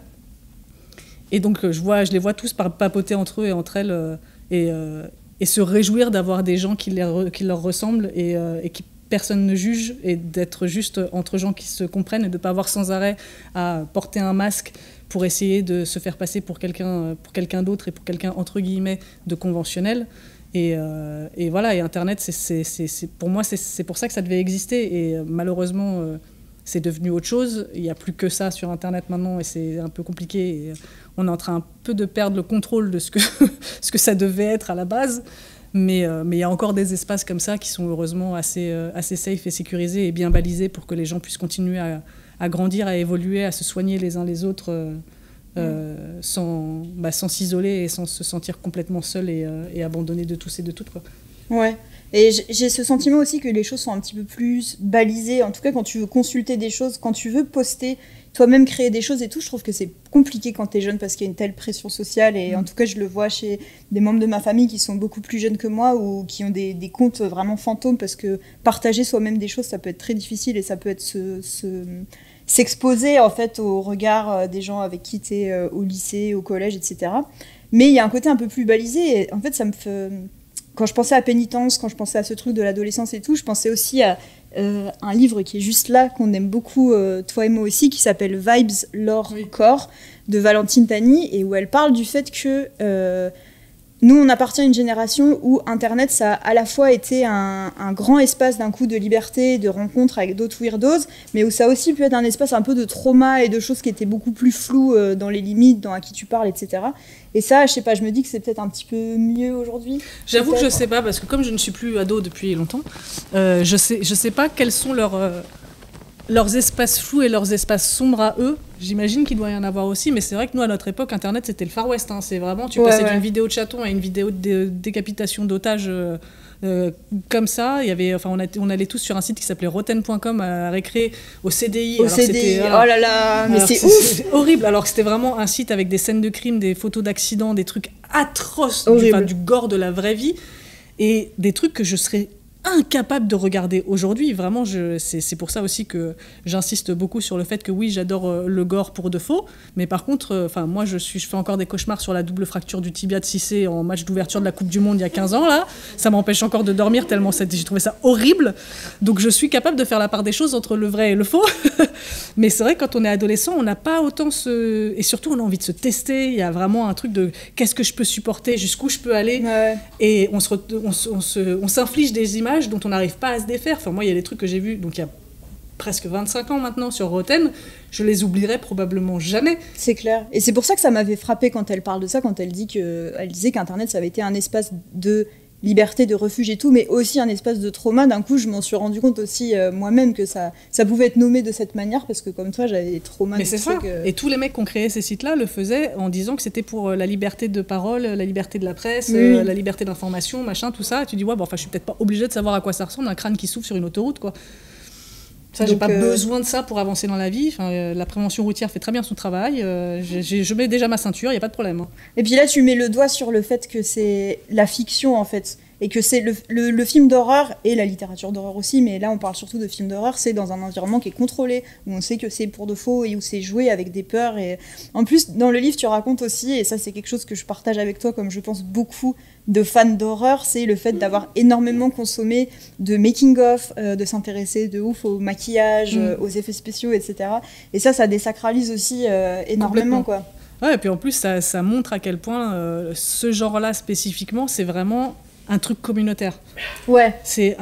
Et donc, je les vois tous papoter entre eux et entre elles, et se réjouir d'avoir des gens qui leur ressemblent, et qui personne ne juge, et d'être juste entre gens qui se comprennent, et de ne pas avoir sans arrêt à porter un masque pour essayer de se faire passer pour quelqu'un d'autre, et pour quelqu'un, entre guillemets, de conventionnel. Et voilà, et Internet, pour moi, c'est pour ça que ça devait exister. Et malheureusement, c'est devenu autre chose. Il n'y a plus que ça sur Internet maintenant, et c'est un peu compliqué. Et on est en train un peu de perdre le contrôle de ce que ça devait être à la base. Mais il y a encore des espaces comme ça qui sont heureusement assez safe et sécurisés et bien balisés pour que les gens puissent continuer à grandir, à évoluer, à se soigner les uns les autres, sans s'isoler et sans se sentir complètement seul et abandonné de tous et de toutes, quoi. Ouais, et j'ai ce sentiment aussi que les choses sont un petit peu plus balisées. En tout cas, quand tu veux consulter des choses, quand tu veux poster, toi-même créer des choses et tout, je trouve que c'est compliqué quand t'es jeune parce qu'il y a une telle pression sociale. Et en tout cas, je le vois chez des membres de ma famille qui sont beaucoup plus jeunes que moi ou qui ont des comptes vraiment fantômes, parce que partager soi-même des choses, ça peut être très difficile, et ça peut être s'exposer en fait au regard des gens avec qui t'es au lycée, au collège, etc. Mais il y a un côté un peu plus balisé, et en fait, ça me fait... Quand je pensais à Pénitence, quand je pensais à ce truc de l'adolescence et tout, je pensais aussi à un livre qui est juste là, qu'on aime beaucoup, toi et moi aussi, qui s'appelle Vibes, Lore, Corps, de Valentine Tani, et où elle parle du fait que nous, on appartient à une génération où Internet, ça a à la fois été un grand espace d'un coup de liberté, de rencontres avec d'autres weirdos, mais où ça a aussi pu être un espace un peu de trauma et de choses qui étaient beaucoup plus floues dans les limites, dans à qui tu parles, etc. Et ça, je sais pas, je me dis que c'est peut-être un petit peu mieux aujourd'hui. J'avoue que je sais pas, parce que comme je ne suis plus ado depuis longtemps, je sais pas quels sont leurs espaces flous et leurs espaces sombres à eux. J'imagine qu'il doit y en avoir aussi, mais c'est vrai que nous, à notre époque, Internet, c'était le Far West. Hein. C'est vraiment, tu passais d'une vidéo de chaton à une vidéo de décapitation d'otages comme ça. Il y avait, on allait tous sur un site qui s'appelait rotten.com à récréer au CDI. Au CDI, oh là là, mais c'est ouf. C'est horrible, alors que c'était vraiment un site avec des scènes de crime, des photos d'accidents, des trucs atroces, du gore de la vraie vie, et des trucs que je serais incapable de regarder aujourd'hui. Vraiment, c'est pour ça aussi que j'insiste beaucoup sur le fait que oui, j'adore le gore pour de faux, mais par contre, moi, je fais encore des cauchemars sur la double fracture du tibia de Cissé en match d'ouverture de la Coupe du Monde il y a 15 ans, là. Ça m'empêche encore de dormir tellement j'ai trouvé ça horrible. Donc, je suis capable de faire la part des choses entre le vrai et le faux. Mais c'est vrai que quand on est adolescent, on n'a pas autant et surtout, on a envie de se tester. Il y a vraiment un truc de qu'est-ce que je peux supporter, jusqu'où je peux aller. Ouais. Et on s'inflige des images dont on n'arrive pas à se défaire. Enfin, moi, il y a des trucs que j'ai vus, donc il y a presque 25 ans maintenant sur Rotten, je les oublierai probablement jamais. C'est clair. Et c'est pour ça que ça m'avait frappé quand elle parle de ça, quand elle disait qu'Internet, ça avait été un espace de liberté, de refuge et tout, mais aussi un espace de trauma. D'un coup, je m'en suis rendu compte aussi moi-même que ça pouvait être nommé de cette manière, parce que comme toi, j'avais des traumas. Mais c'est ça. Et tous les mecs qui ont créé ces sites-là le faisaient en disant que c'était pour la liberté de parole, la liberté de la presse, la liberté d'information, machin, tout ça. Et tu dis, je suis peut-être pas obligée de savoir à quoi ça ressemble, un crâne qui souffle sur une autoroute, quoi. Ça, j'ai pas besoin de ça pour avancer dans la vie. La prévention routière fait très bien son travail. Je mets déjà ma ceinture, il n'y a pas de problème. Hein. Et puis là, tu mets le doigt sur le fait que c'est la fiction, en fait. et que c'est le film d'horreur et la littérature d'horreur aussi, mais là on parle surtout de films d'horreur, c'est dans un environnement qui est contrôlé, où on sait que c'est pour de faux et où c'est joué avec des peurs. Et en plus, dans le livre, tu racontes aussi, et ça c'est quelque chose que je partage avec toi, comme je pense beaucoup de fans d'horreur, c'est le fait d'avoir énormément consommé de making-of, de s'intéresser de ouf au maquillage, aux effets spéciaux, etc. Et ça désacralise aussi énormément, quoi. Ouais, et puis en plus, ça montre à quel point ce genre-là spécifiquement, c'est vraiment un truc communautaire. Ouais. C'est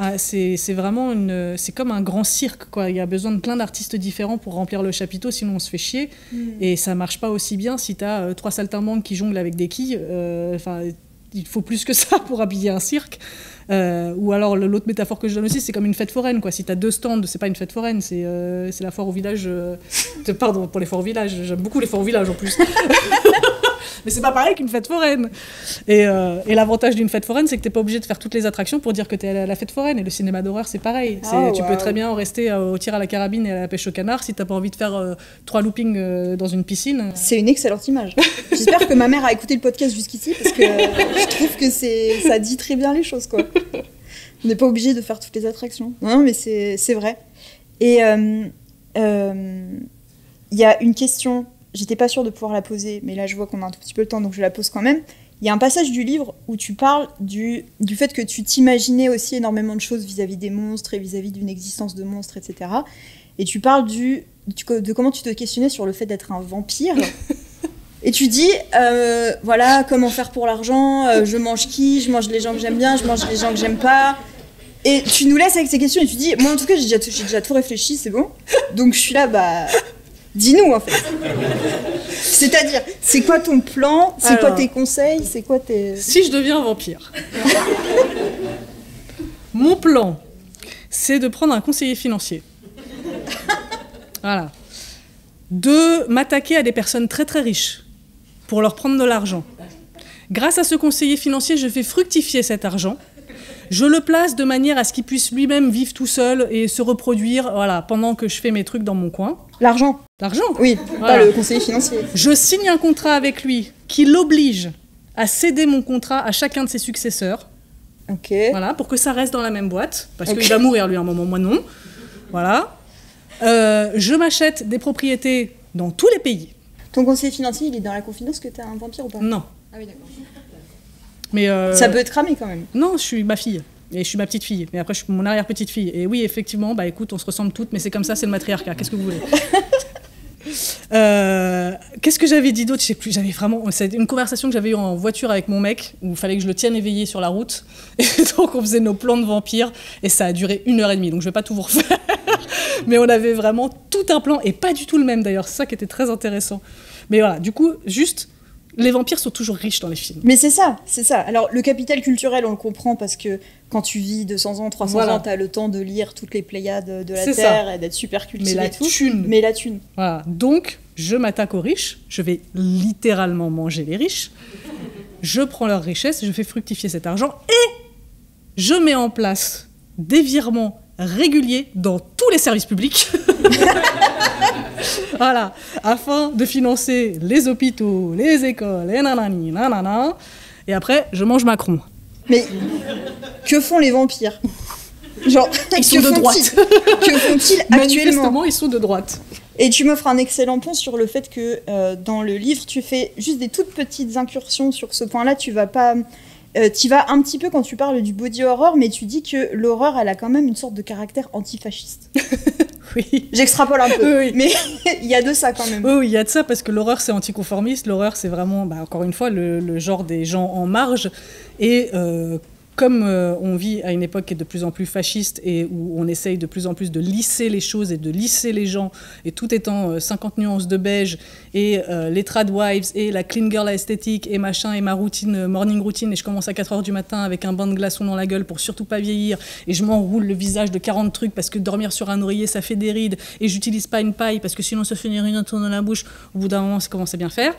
vraiment c'est comme un grand cirque, quoi. Il y a besoin de plein d'artistes différents pour remplir le chapiteau, sinon on se fait chier. Et ça marche pas aussi bien si t'as 3 saltimbanques qui jonglent avec des quilles. Il faut plus que ça pour habiller un cirque. Ou alors l'autre métaphore que je donne aussi, c'est comme une fête foraine, quoi. Si t'as 2 stands, c'est pas une fête foraine, c'est la foire au village. Pardon pour les foires au village, j'aime beaucoup les foires au village en plus. Mais c'est pas pareil qu'une fête foraine. Et l'avantage d'une fête foraine, c'est que t'es pas obligé de faire toutes les attractions pour dire que t'es à la fête foraine. Et le cinéma d'horreur, c'est pareil. Tu peux très bien en rester au tir à la carabine et à la pêche au canard si t'as pas envie de faire 3 loopings dans une piscine. C'est une excellente image. J'espère que ma mère a écouté le podcast jusqu'ici, parce que je trouve que ça dit très bien les choses, quoi. On n'est pas obligé de faire toutes les attractions. Non, mais c'est vrai. Et il y a une question... J'étais pas sûre de pouvoir la poser, mais là je vois qu'on a un tout petit peu le temps, donc je la pose quand même. Il y a un passage du livre où tu parles du fait que tu t'imaginais aussi énormément de choses vis-à-vis des monstres et vis-à-vis d'une existence de monstres, etc. Et tu parles de comment tu te questionnais sur le fait d'être un vampire. Et tu dis, voilà, comment faire pour l'argent, je mange qui, je mange les gens que j'aime bien, je mange les gens que j'aime pas. Et tu nous laisses avec ces questions et tu dis, moi en tout cas j'ai déjà tout réfléchi, c'est bon. Donc je suis là, dis-nous, en fait. C'est-à-dire, c'est quoi ton plan? C'est quoi tes conseils? C'est quoi tes... Si je deviens vampire, mon plan, c'est de prendre un conseiller financier. Voilà. De m'attaquer à des personnes très très riches pour leur prendre de l'argent. Grâce à ce conseiller financier, je fais fructifier cet argent. Je le place de manière à ce qu'il puisse lui-même vivre tout seul et se reproduire, voilà, pendant que je fais mes trucs dans mon coin. L'argent. L'argent. Oui, voilà. Pas le conseiller financier. Je signe un contrat avec lui qui l'oblige à céder mon contrat à chacun de ses successeurs. Ok. Voilà, pour que ça reste dans la même boîte, parce qu'il va mourir lui à un moment, moi non. Voilà. Je m'achète des propriétés dans tous les pays. Ton conseiller financier, il est dans la confidence que t'es un vampire ou pas? Non. Ah oui, d'accord. Mais ça peut être cramé quand même. Non, je suis ma fille. Et je suis ma petite fille. Mais après, je suis mon arrière-petite-fille. Et oui, effectivement, écoute, on se ressemble toutes, mais c'est comme ça, c'est le matriarcat. Qu'est-ce que vous voulez? Qu'est-ce que j'avais dit d'autre? Je sais plus. J'avais vraiment... C'est une conversation que j'avais eue en voiture avec mon mec, où il fallait que je le tienne éveillé sur la route. Et donc, on faisait nos plans de vampires. Et ça a duré 1h30. Donc, je vais pas tout vous refaire. Mais on avait vraiment tout un plan. Et pas du tout le même, d'ailleurs. C'est ça qui était très intéressant. Mais voilà, du coup, juste... Les vampires sont toujours riches dans les films. Mais c'est ça. Alors, le capital culturel, on le comprend parce que quand tu vis 200 ans, 300 ans, t'as le temps de lire toutes les Pléiades de la Terre et d'être super cultivé et tout. Mais la thune. Voilà. Donc, je m'attaque aux riches. Je vais littéralement manger les riches. Je prends leur richesse, je fais fructifier cet argent et je mets en place des virements réguliers dans tous les services publics. Voilà, afin de financer les hôpitaux, les écoles, et nanani, nanana. Et après, je mange Macron. Mais que font les vampires? Genre, ils sont de droite. Que font-ils actuellement? Manifestement, ils sont de droite. Et tu m'offres un excellent pont sur le fait que dans le livre, tu fais juste des toutes petites incursions sur ce point-là. Tu vas pas... tu vas un petit peu quand tu parles du body horror, mais tu dis que l'horreur, elle a quand même une sorte de caractère antifasciste. Oui. J'extrapole un peu, oui. Mais il y a de ça quand même. Oui, il y a de ça, parce que l'horreur, c'est anticonformiste. L'horreur, c'est vraiment, encore une fois, le genre des gens en marge. Et comme on vit à une époque qui est de plus en plus fasciste et où on essaye de plus en plus de lisser les choses et de lisser les gens, et tout étant 50 nuances de beige, et les tradwives, et la clean girl esthétique, et machin, et ma routine, morning routine, et je commence à 4h du matin avec un bain de glaçons dans la gueule pour surtout pas vieillir, et je m'enroule le visage de 40 trucs parce que dormir sur un oreiller, ça fait des rides, et j'utilise pas une paille parce que sinon ça fait des rides autour de la bouche, au bout d'un moment, ça commence à bien faire.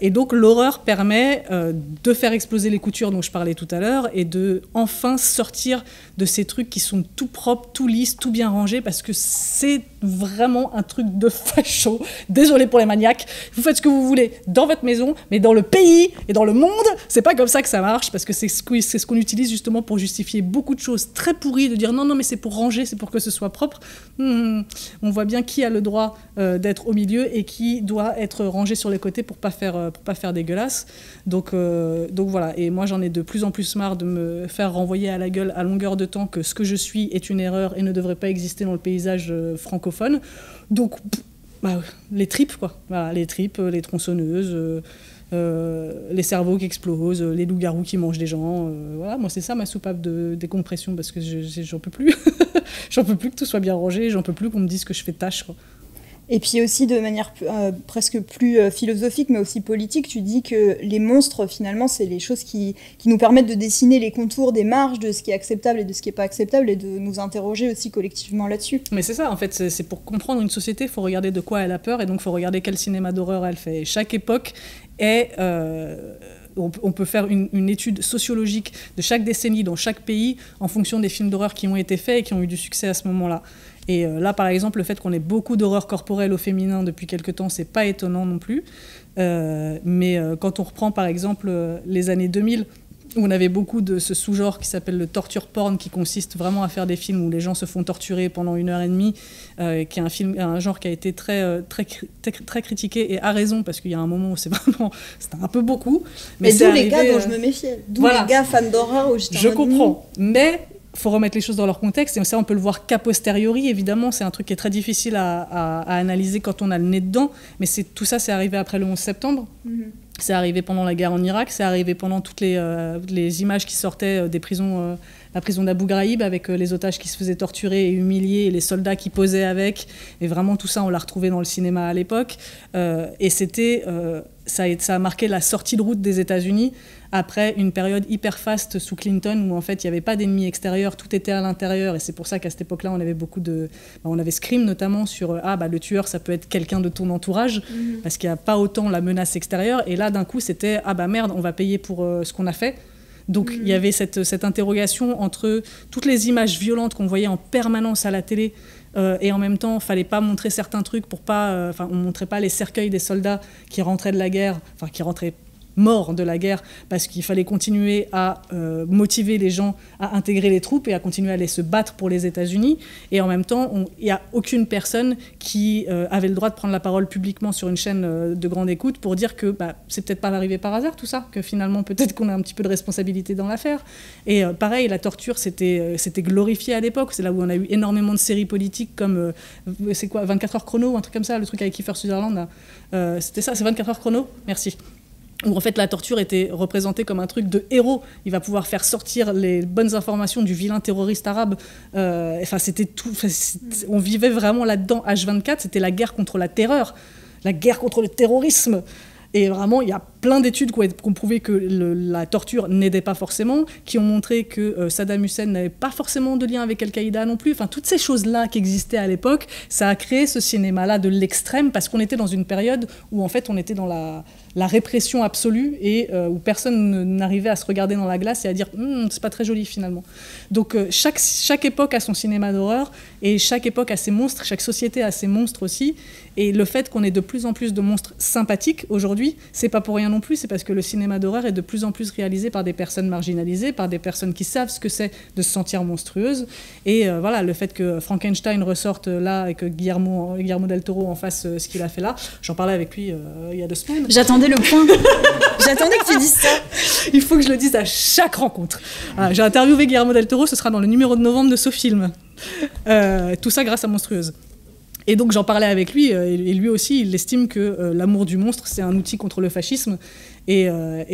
Et donc l'horreur permet de faire exploser les coutures dont je parlais tout à l'heure, et de enfin sortir de ces trucs qui sont tout propres, tout lisses, tout bien rangés, parce que c'est vraiment un truc de facho. Désolé pour les maniaques, vous faites ce que vous voulez dans votre maison, mais dans le pays et dans le monde, c'est pas comme ça que ça marche, parce que c'est ce qu'on utilise justement pour justifier beaucoup de choses très pourries, de dire non, non, mais c'est pour ranger, c'est pour que ce soit propre. On voit bien qui a le droit d'être au milieu et qui doit être rangé sur les côtés pour pas faire dégueulasse. Donc voilà, et moi j'en ai de plus en plus marre de me faire renvoyer à la gueule à longueur de temps que ce que je suis est une erreur et ne devrait pas exister dans le paysage francophone. Donc les tripes, quoi. Voilà, les tripes, les tronçonneuses, les cerveaux qui explosent, les loups-garous qui mangent des gens. Voilà, moi c'est ça ma soupape de décompression, parce que j'en peux plus. J'en peux plus que tout soit bien rangé, j'en peux plus qu'on me dise que je fais tâche, quoi. Et puis aussi de manière presque plus philosophique, mais aussi politique, tu dis que les monstres, finalement, c'est les choses qui nous permettent de dessiner les contours des marges de ce qui est acceptable et de ce qui n'est pas acceptable, et de nous interroger aussi collectivement là-dessus. Mais c'est ça, en fait, c'est pour comprendre une société, il faut regarder de quoi elle a peur, et donc il faut regarder quel cinéma d'horreur elle fait. Et chaque époque est... on peut faire une étude sociologique de chaque décennie dans chaque pays en fonction des films d'horreur qui ont été faits et qui ont eu du succès à ce moment-là. Et là, par exemple, le fait qu'on ait beaucoup d'horreur corporelle au féminin depuis quelque temps, c'est pas étonnant non plus. Mais quand on reprend, par exemple, les années 2000, où on avait beaucoup de ce sous-genre qui s'appelle le torture porn, qui consiste vraiment à faire des films où les gens se font torturer pendant 1h30, qui est un genre qui a été très critiqué, et à raison, parce qu'il y a un moment où c'était un peu beaucoup. Mais d'où les gars dont je me méfiais, d'où les gars fans d'horreur où j'étais... Je comprends, mais... faut remettre les choses dans leur contexte, et ça on peut le voir qu'a posteriori, évidemment, c'est un truc qui est très difficile à analyser quand on a le nez dedans, mais tout ça c'est arrivé après le 11 septembre, c'est arrivé pendant la guerre en Irak, c'est arrivé pendant toutes les images qui sortaient des prisons, la prison d'Abu Ghraib, avec les otages qui se faisaient torturer et humilier, et les soldats qui posaient avec, et vraiment tout ça on l'a retrouvé dans le cinéma à l'époque, et ça a marqué la sortie de route des États-Unis après une période hyper faste sous Clinton, où en fait il n'y avait pas d'ennemis extérieurs, tout était à l'intérieur, et c'est pour ça qu'à cette époque-là on avait beaucoup on avait Scream notamment sur le tueur ça peut être quelqu'un de ton entourage, parce qu'il n'y a pas autant la menace extérieure, et là d'un coup c'était merde, on va payer pour ce qu'on a fait. Donc il y avait cette interrogation entre toutes les images violentes qu'on voyait en permanence à la télé, et en même temps, il ne fallait pas montrer certains trucs pour pas... on ne montrait pas les cercueils des soldats qui rentraient de la guerre, qui rentraient morts de la guerre, parce qu'il fallait continuer à motiver les gens à intégrer les troupes et à continuer à aller se battre pour les États-Unis. Et en même temps, il n'y a aucune personne qui avait le droit de prendre la parole publiquement sur une chaîne de grande écoute pour dire que c'est peut-être pas arrivé par hasard tout ça, que finalement peut-être qu'on a un petit peu de responsabilité dans l'affaire. Et pareil, la torture, c'était glorifié à l'époque. C'est là où on a eu énormément de séries politiques comme, 24 heures chrono, ou un truc comme ça, le truc avec Kiefer Sutherland. C'était ça, c'est 24 heures chrono. Merci. Où en fait la torture était représentée comme un truc de héros. Il va pouvoir faire sortir les bonnes informations du vilain terroriste arabe. C'était tout. On vivait vraiment là-dedans. H24, c'était la guerre contre la terreur, la guerre contre le terrorisme. Et vraiment, il y a plein d'études qui ont prouvé que la torture n'aidait pas forcément, qui ont montré que Saddam Hussein n'avait pas forcément de lien avec Al-Qaïda non plus. Enfin, toutes ces choses-là qui existaient à l'époque, ça a créé ce cinéma-là de l'extrême, parce qu'on était dans une période où en fait on était dans la répression absolue, et où personne n'arrivait à se regarder dans la glace et à dire c'est pas très joli finalement. Donc chaque époque a son cinéma d'horreur, et chaque époque a ses monstres, chaque société a ses monstres aussi. Et le fait qu'on ait de plus en plus de monstres sympathiques aujourd'hui, c'est pas pour rien non plus, c'est parce que le cinéma d'horreur est de plus en plus réalisé par des personnes marginalisées, par des personnes qui savent ce que c'est de se sentir monstrueuse. Et voilà, le fait que Frankenstein ressorte là, et que Guillermo del Toro en fasse ce qu'il a fait là, j'en parlais avec lui il y a 2 semaines. J'attendais le point. J'attendais que tu dises ça. Il faut que je le dise à chaque rencontre. J'ai interviewé Guillermo del Toro, ce sera dans le numéro de novembre de SoFilm. Tout ça grâce à Monstrueuse. Et donc j'en parlais avec lui, et lui aussi, il estime que l'amour du monstre, c'est un outil contre le fascisme, et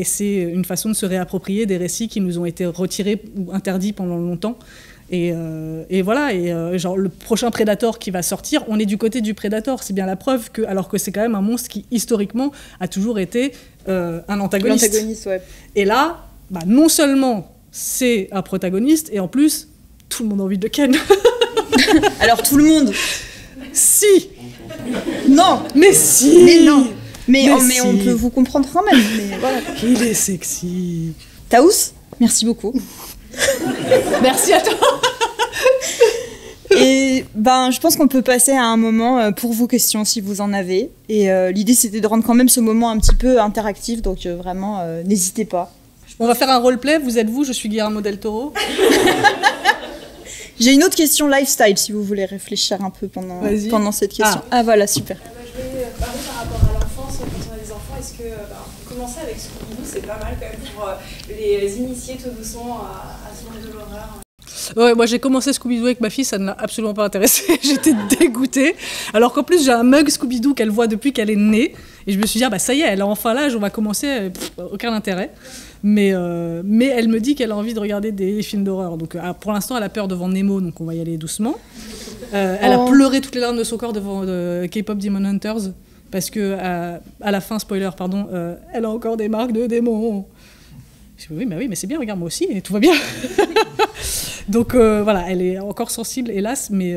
c'est une façon de se réapproprier des récits qui nous ont été retirés ou interdits pendant longtemps. Et voilà, genre le prochain Predator qui va sortir, on est du côté du Predator, c'est bien la preuve que, alors que c'est quand même un monstre qui historiquement a toujours été un antagoniste. L'antagoniste, ouais. Et là, non seulement c'est un protagoniste, et en plus, tout le monde a envie de Ken. Alors tout le monde. Si. Non. Mais si. Mais non. Mais si. On peut vous comprendre quand même. Mais voilà. Il est sexy. Taous ? Merci beaucoup. Merci à toi. Et je pense qu'on peut passer à un moment pour vos questions si vous en avez. Et l'idée c'était de rendre quand même ce moment un petit peu interactif, donc vraiment n'hésitez pas. On va faire un roleplay. Vous êtes vous, je suis Guillermo del Toro. J'ai une autre question lifestyle si vous voulez réfléchir un peu pendant cette question. Ah voilà, super. Je vais parler par rapport à l'enfance, quand on a des enfants. Est-ce que commencer avec Scooby-Doo, c'est pas mal quand même pour les initier tout doucement à ce monde de l'horreur? Ouais, moi j'ai commencé Scooby-Doo avec ma fille, ça ne l'a absolument pas intéressée. J'étais dégoûtée. Alors qu'en plus j'ai un mug Scooby-Doo qu'elle voit depuis qu'elle est née. Et je me suis dit, ça y est, elle a enfin l'âge, on va commencer, aucun intérêt. Mais elle me dit qu'elle a envie de regarder des films d'horreur. Donc pour l'instant, elle a peur devant Nemo, donc on va y aller doucement. Elle a pleuré toutes les larmes de son corps devant K-pop Demon Hunters. Parce que à la fin, spoiler, pardon, elle a encore des marques de démons. Je dis, oui, mais c'est bien, regarde, moi aussi, et tout va bien. Donc voilà, elle est encore sensible, hélas, mais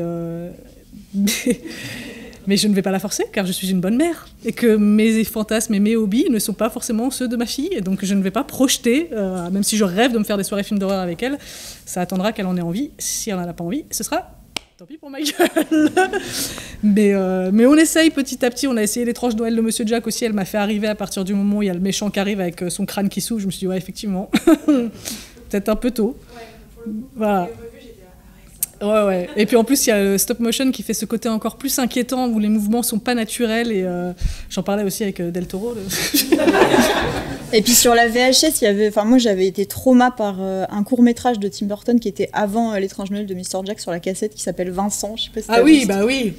je ne vais pas la forcer, car je suis une bonne mère. Et que mes fantasmes et mes hobbies ne sont pas forcément ceux de ma fille. Et donc je ne vais pas projeter, même si je rêve de me faire des soirées films d'horreur avec elle, ça attendra qu'elle en ait envie. Si elle n'en a pas envie, ce sera tant pis pour ma gueule. Mais on essaye petit à petit. On a essayé l'étrange Noël de Monsieur Jack aussi. Elle m'a fait arriver à partir du moment où il y a le méchant qui arrive avec son crâne qui s'ouvre. Je me suis dit, ouais, effectivement, peut-être un peu tôt. Voilà. Ouais. Et puis en plus, il y a le stop motion qui fait ce côté encore plus inquiétant où les mouvements sont pas naturels. Et j'en parlais aussi avec Del Toro. Et puis sur la VHS, moi j'avais été trauma par un court-métrage de Tim Burton qui était avant l'étrange Noël de Mr. Jack sur la cassette qui s'appelle Vincent. Je sais pas si ah oui, bah oui.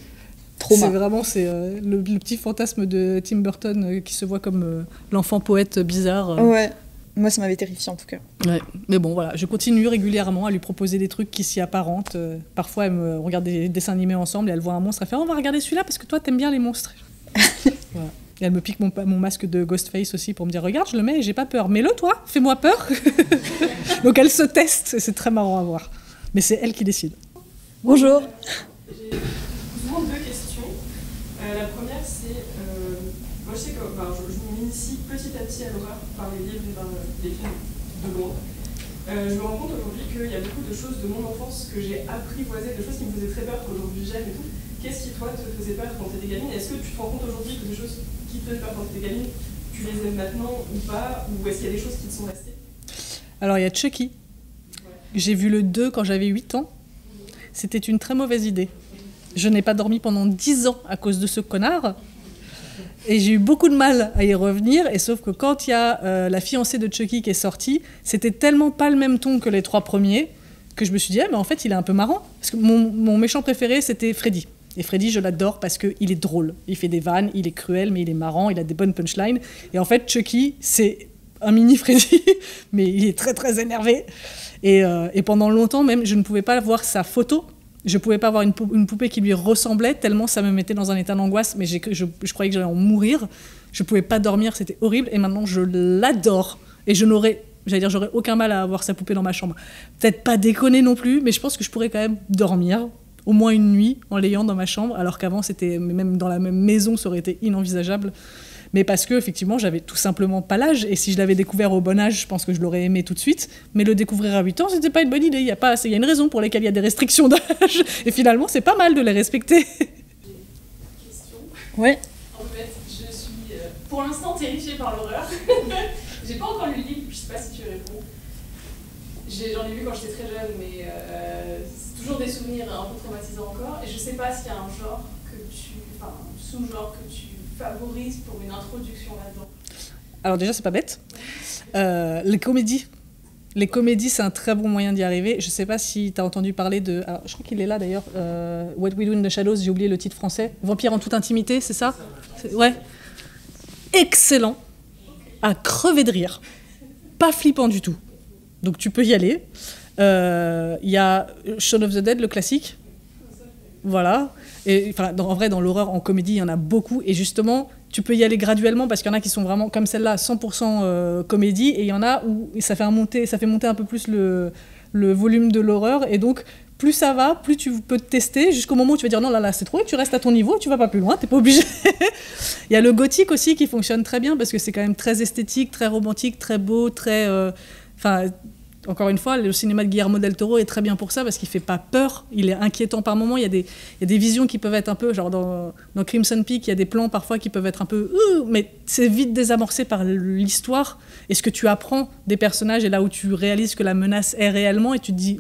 Trauma. C'est le petit fantasme de Tim Burton qui se voit comme l'enfant poète bizarre. Ouais. Moi, ça m'avait terrifiée en tout cas. Ouais. Mais bon, voilà, je continue régulièrement à lui proposer des trucs qui s'y apparentent. Parfois, elle me regarde des dessins animés ensemble et elle voit un monstre. Elle fait, on va regarder celui-là parce que toi, t'aimes bien les monstres. Voilà. Et elle me pique mon masque de Ghostface aussi pour me dire, regarde, je le mets et j'ai pas peur. Mets-le, toi, fais-moi peur. Donc elle se teste et c'est très marrant à voir. Mais c'est elle qui décide. Bonjour. J'ai souvent deux questions. La première, c'est... moi, je sais que je m'initie petit à petit à l'horreur par les livres et par les films de loin. Je me rends compte aujourd'hui qu'il y a beaucoup de choses de mon enfance que j'ai apprivoisées, de choses qui me faisaient très peur, qu'aujourd'hui j'aime et tout. Qu'est-ce qui, toi, te faisait peur quand tu étais gamine? Est-ce que tu te rends compte aujourd'hui que des choses qui te faisaient peur quand tu étais gamine, tu les aimes maintenant ou pas? Ou est-ce qu'il y a des choses qui te sont restées? Alors, il y a Chucky. Ouais. J'ai vu le 2 quand j'avais 8 ans. C'était une très mauvaise idée. Je n'ai pas dormi pendant 10 ans à cause de ce connard. Et j'ai eu beaucoup de mal à y revenir, et sauf que quand il y a la fiancée de Chucky qui est sortie, c'était tellement pas le même ton que les 3 premiers, que je me suis dit, mais en fait, il est un peu marrant. Parce que mon méchant préféré, c'était Freddy. Et Freddy, je l'adore parce qu'il est drôle. Il fait des vannes, il est cruel, mais il est marrant, il a des bonnes punchlines. Et en fait, Chucky, c'est un mini Freddy, mais il est très, très énervé. Et pendant longtemps, même, je ne pouvais pas voir sa photo. Je pouvais pas avoir une poupée qui lui ressemblait, tellement ça me mettait dans un état d'angoisse, mais je croyais que j'allais en mourir. Je pouvais pas dormir, c'était horrible, et maintenant je l'adore. Et j'aurais aucun mal à avoir sa poupée dans ma chambre. Peut-être pas déconner non plus, mais je pense que je pourrais quand même dormir, au moins une nuit, en l'ayant dans ma chambre, alors qu'avant, même dans la même maison, ça aurait été inenvisageable. Mais parce que, effectivement, j'avais tout simplement pas l'âge, et si je l'avais découvert au bon âge, je pense que je l'aurais aimé tout de suite, mais le découvrir à 8 ans, c'était pas une bonne idée. Il y a une raison pour laquelle il y a des restrictions d'âge, et finalement, c'est pas mal de les respecter. J'ai une question. Ouais. En fait, je suis pour l'instant terrifiée par l'horreur. J'ai pas encore lu le livre, je sais pas si tu réponds. J'en ai lu quand j'étais très jeune, mais c'est toujours des souvenirs un peu traumatisants encore, et je sais pas s'il y a un genre sous-genre que tu favorise pour une introduction là-dedans? Alors déjà, c'est pas bête. Les comédies. Les comédies, c'est un très bon moyen d'y arriver. Je sais pas si tu as entendu parler de... Alors, je crois qu'il est là d'ailleurs. What We Do in the Shadows, j'ai oublié le titre français. Vampire en toute intimité, c'est ça? Ouais. Excellent. À crever de rire. Pas flippant du tout. Donc tu peux y aller. Il y a Shaun of the Dead, le classique. Voilà. Et en vrai, dans l'horreur, en comédie, il y en a beaucoup. Et justement, tu peux y aller graduellement parce qu'il y en a qui sont vraiment, comme celle-là, 100% comédie. Et il y en a où ça fait monter un peu plus le volume de l'horreur. Et donc, plus ça va, plus tu peux te tester jusqu'au moment où tu vas dire non, là, c'est trop. Et tu restes à ton niveau, tu vas pas plus loin, t'es pas obligé. Il y a le gothique aussi qui fonctionne très bien parce que c'est quand même très esthétique, très romantique, très beau, très... encore une fois, le cinéma de Guillermo del Toro est très bien pour ça, parce qu'il fait pas peur, il est inquiétant par moments, il y a des visions qui peuvent être un peu, genre dans Crimson Peak, il y a des plans parfois qui peuvent être un peu... mais c'est vite désamorcé par l'histoire, et ce que tu apprends des personnages, et là où tu réalises que la menace est réellement, et tu te dis,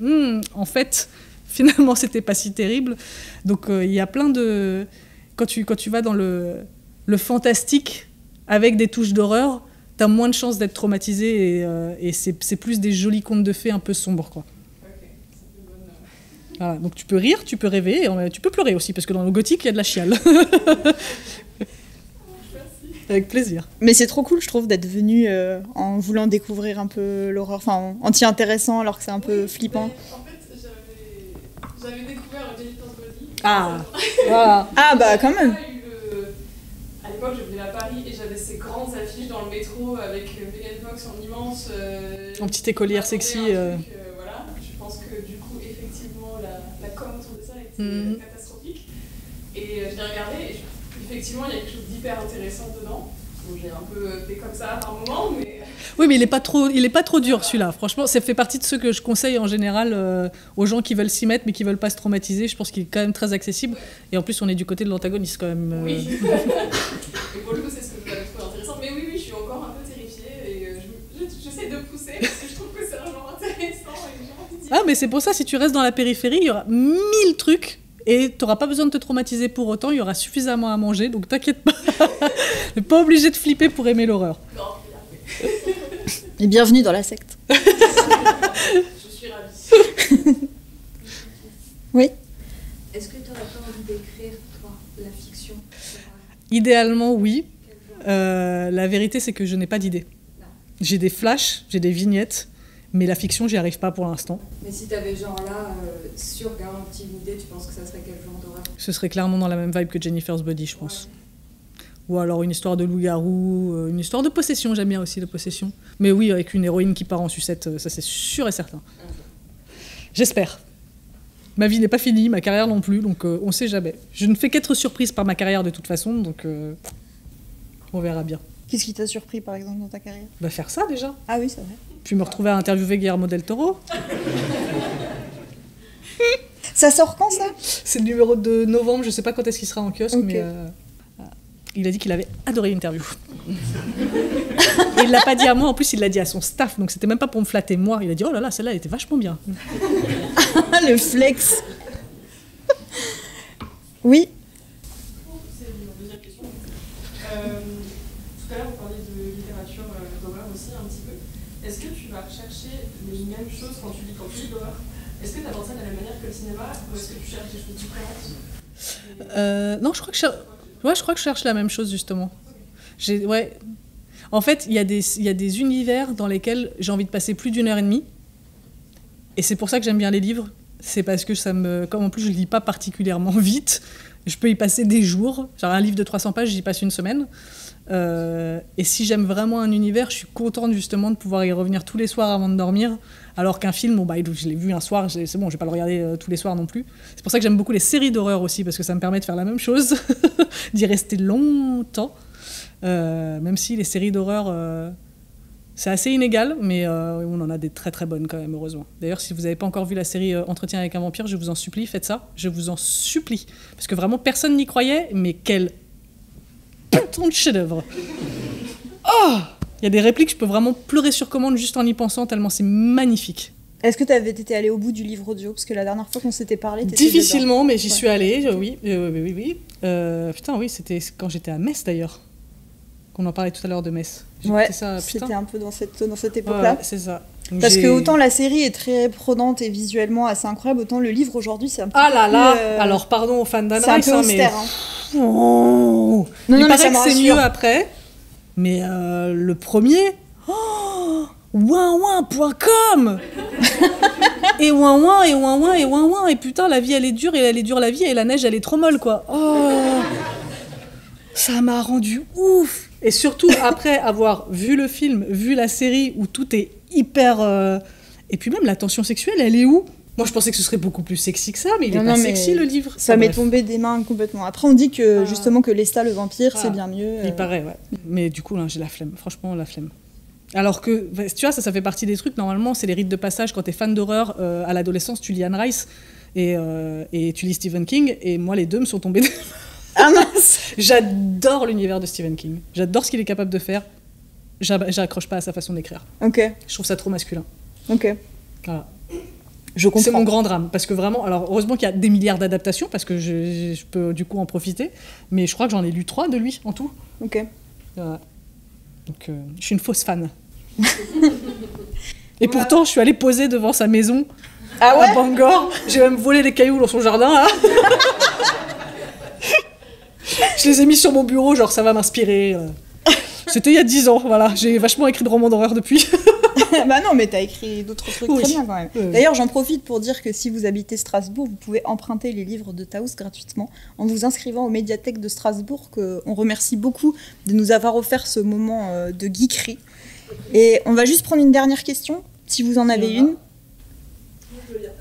en fait, finalement, c'était pas si terrible. Donc il y a plein de... Quand tu vas dans le fantastique, avec des touches d'horreur, t'as moins de chances d'être traumatisé et c'est plus des jolis contes de fées un peu sombres, quoi. Ok, c'est une bonne... Voilà, donc tu peux rire, tu peux rêver, et tu peux pleurer aussi, parce que dans le gothique, il y a de la chiale. Avec plaisir. Mais c'est trop cool, je trouve, d'être venu en voulant découvrir un peu l'horreur, enfin en t'y intéressant alors que c'est un peu flippant. En fait, j'avais découvert Jennifer's Body. Ah, voilà. Ah bah quand même. À l'époque, je venais à Paris et j'avais ces grandes affiches dans le métro avec Megan Fox en immense... En petite écolière sexy. Voilà, je pense que du coup, effectivement, la com autour de ça était catastrophique. Et je l'ai regardé et effectivement, il y a quelque chose d'hyper intéressant dedans. Donc, j'ai un peu fait comme ça par moment, mais... Oui, mais il est pas trop dur, celui-là. Franchement, ça fait partie de ceux que je conseille en général aux gens qui veulent s'y mettre mais qui veulent pas se traumatiser. Je pense qu'il est quand même très accessible. Et en plus, on est du côté de l'antagoniste quand même. Oui. Et pour le coup, c'est ce que j'avais trouvé intéressant. Mais oui, je suis encore un peu terrifiée et j'essaie de pousser parce que je trouve que c'est un genre intéressant et j'ai envie d'y aller. Ah, mais c'est pour ça, si tu restes dans la périphérie, il y aura 1000 trucs. Et tu n'auras pas besoin de te traumatiser pour autant, il y aura suffisamment à manger, donc t'inquiète pas. T'es pas obligé de flipper pour aimer l'horreur. Non, Et bienvenue dans la secte. je suis ravie. Oui. Est-ce que tu n'aurais pas envie d'écrire, toi, la fiction? Idéalement, oui. La vérité, c'est que je n'ai pas d'idée. J'ai des flashs, j'ai des vignettes, mais la fiction, j'y arrive pas pour l'instant. Mais si tu avais genre là, sur garantie une idée, tu penses que ça serait quel genre d'horreur? Ce serait clairement dans la même vibe que Jennifer's Body, je pense. Ou alors une histoire de loup-garou, une histoire de possession, j'aime bien aussi la possession. Mais oui, avec une héroïne qui part en sucette, ça c'est sûr et certain. J'espère. Ma vie n'est pas finie, ma carrière non plus, donc on sait jamais. Je ne fais qu'être surprise par ma carrière de toute façon, donc on verra bien. Qu'est-ce qui t'a surpris par exemple dans ta carrière? Bah faire ça déjà. Ah oui, c'est vrai. Puis me retrouver à interviewer Guillermo del Toro. Ça sort quand ça? C'est le numéro de novembre, je sais pas quand est-ce qu'il sera en kiosque, Ok. mais il a dit qu'il avait adoré l'interview. Et il l'a pas dit à moi, en plus il l'a dit à son staff, donc c'était même pas pour me flatter moi. Il a dit oh là là, celle-là elle était vachement bien. Le flex. Oui. C'est ma deuxième question. Tout à l'heure, vous parliez de littérature d'horreur aussi un petit peu. Est-ce que tu vas rechercher les mêmes choses quand tu lis l'horreur? Est-ce que tu abordes ça de la même manière que le cinéma ou est-ce que tu cherches des choses différentes? Non, je crois que je cherche la même chose justement. Ouais. En fait, il y a des univers dans lesquels j'ai envie de passer plus d'1h30. Et c'est pour ça que j'aime bien les livres. C'est parce que comme en plus je lis pas particulièrement vite, je peux y passer des jours. Genre un livre de 300 pages, j'y passe une semaine. Et si j'aime vraiment un univers, je suis contente justement de pouvoir y revenir tous les soirs avant de dormir. Alors qu'un film, je l'ai vu un soir, c'est bon, je vais pas le regarder tous les soirs non plus. C'est pour ça que j'aime beaucoup les séries d'horreur aussi, parce que ça me permet de faire la même chose, d'y rester longtemps. Même si les séries d'horreur, c'est assez inégal, mais on en a des très très bonnes quand même, heureusement. D'ailleurs, si vous n'avez pas encore vu la série Entretien avec un vampire, je vous en supplie, faites ça. Je vous en supplie. Parce que vraiment, personne n'y croyait, mais quel putain de chef-d'œuvre. Oh! Il y a des répliques, je peux vraiment pleurer sur commande juste en y pensant, tellement c'est magnifique. Est-ce que tu avais été allé au bout du livre audio? Parce que la dernière fois qu'on s'était parlé, t'étais Difficilement, dedans. mais j'y suis allée, oui. Putain, oui, c'était quand j'étais à Metz d'ailleurs. Qu'on en parlait tout à l'heure de Metz. Ouais, ça, c'était un peu dans cette époque-là. Ouais, c'est ça. Donc Parce que autant la série est très prenante et visuellement assez incroyable, autant le livre aujourd'hui c'est un peu Ah là là plus, Alors pardon aux fans d'Anne c'est un Rice, peu mais... austère. Hein. Oh Non, il mais paraît ça me que c'est rassure. mieux après, mais le premier... Oh ouin-ouin.com Et ouin-ouin, et ouin-ouin, et ouin-ouin, et putain, la vie elle est dure, et elle est dure la vie, et la neige elle est trop molle, quoi. Oh ça m'a rendu ouf. Et surtout, après avoir vu le film, vu la série, où tout est hyper... Et puis même, la tension sexuelle, elle est où? Moi, je pensais que ce serait beaucoup plus sexy que ça, mais il est pas sexy, le livre. Ça Enfin, m'est bref. tombé des mains complètement. Après, on dit que justement que Lesta, le vampire, c'est bien mieux. Il paraît, ouais. Mais du coup, là, j'ai la flemme. Franchement, la flemme. Alors que, tu vois, ça fait partie des trucs, normalement, c'est les rites de passage. Quand t'es fan d'horreur, à l'adolescence, tu lis Anne Rice et tu lis Stephen King, et moi, les deux me sont tombés dessus. Ah mince. J'adore l'univers de Stephen King. J'adore ce qu'il est capable de faire. J'accroche pas à sa façon d'écrire. Ok, Je trouve ça trop masculin. ok. Voilà. Je comprends. C'est mon grand drame, parce que vraiment, alors heureusement qu'il y a des milliards d'adaptations, parce que je peux du coup en profiter, mais je crois que j'en ai lu 3 de lui en tout. Ok. Voilà. Donc je suis une fausse fan. Et pourtant, je suis allée poser devant sa maison Ah ouais? à Bangor. J'ai même volé des cailloux dans son jardin, là. Je les ai mis sur mon bureau, genre ça va m'inspirer. C'était il y a 10 ans, voilà. J'ai vachement écrit de romans d'horreur depuis. Bah non, mais t'as écrit d'autres trucs Oui. très bien quand même. D'ailleurs, j'en profite pour dire que si vous habitez Strasbourg, vous pouvez emprunter les livres de Taous gratuitement en vous inscrivant aux médiathèques de Strasbourg, qu'on remercie beaucoup de nous avoir offert ce moment de geekerie. Et on va juste prendre une dernière question, si vous en avez une.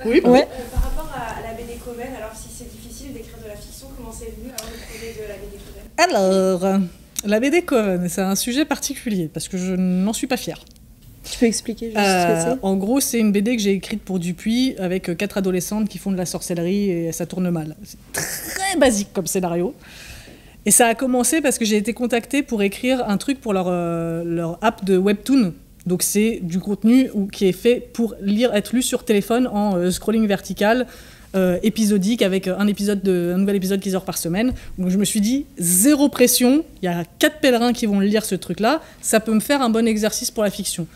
Oui, bah Ouais. Par rapport à la BD Coven, alors si c'est difficile d'écrire de la fiction, comment c'est venu à le projet de la BD Coven? Alors, la BD Coven, c'est un sujet particulier, parce que je n'en suis pas fière. Tu peux expliquer juste ce que c'est? En gros, c'est une BD que j'ai écrite pour Dupuis avec 4 adolescentes qui font de la sorcellerie et ça tourne mal. C'est très basique comme scénario. Et ça a commencé parce que j'ai été contactée pour écrire un truc pour leur app de Webtoon. Donc c'est du contenu qui est fait pour être lu sur téléphone en scrolling vertical, épisodique, avec un nouvel épisode qui sort par semaine. Donc je me suis dit, zéro pression, il y a 4 pèlerins qui vont lire ce truc-là, ça peut me faire un bon exercice pour la fiction.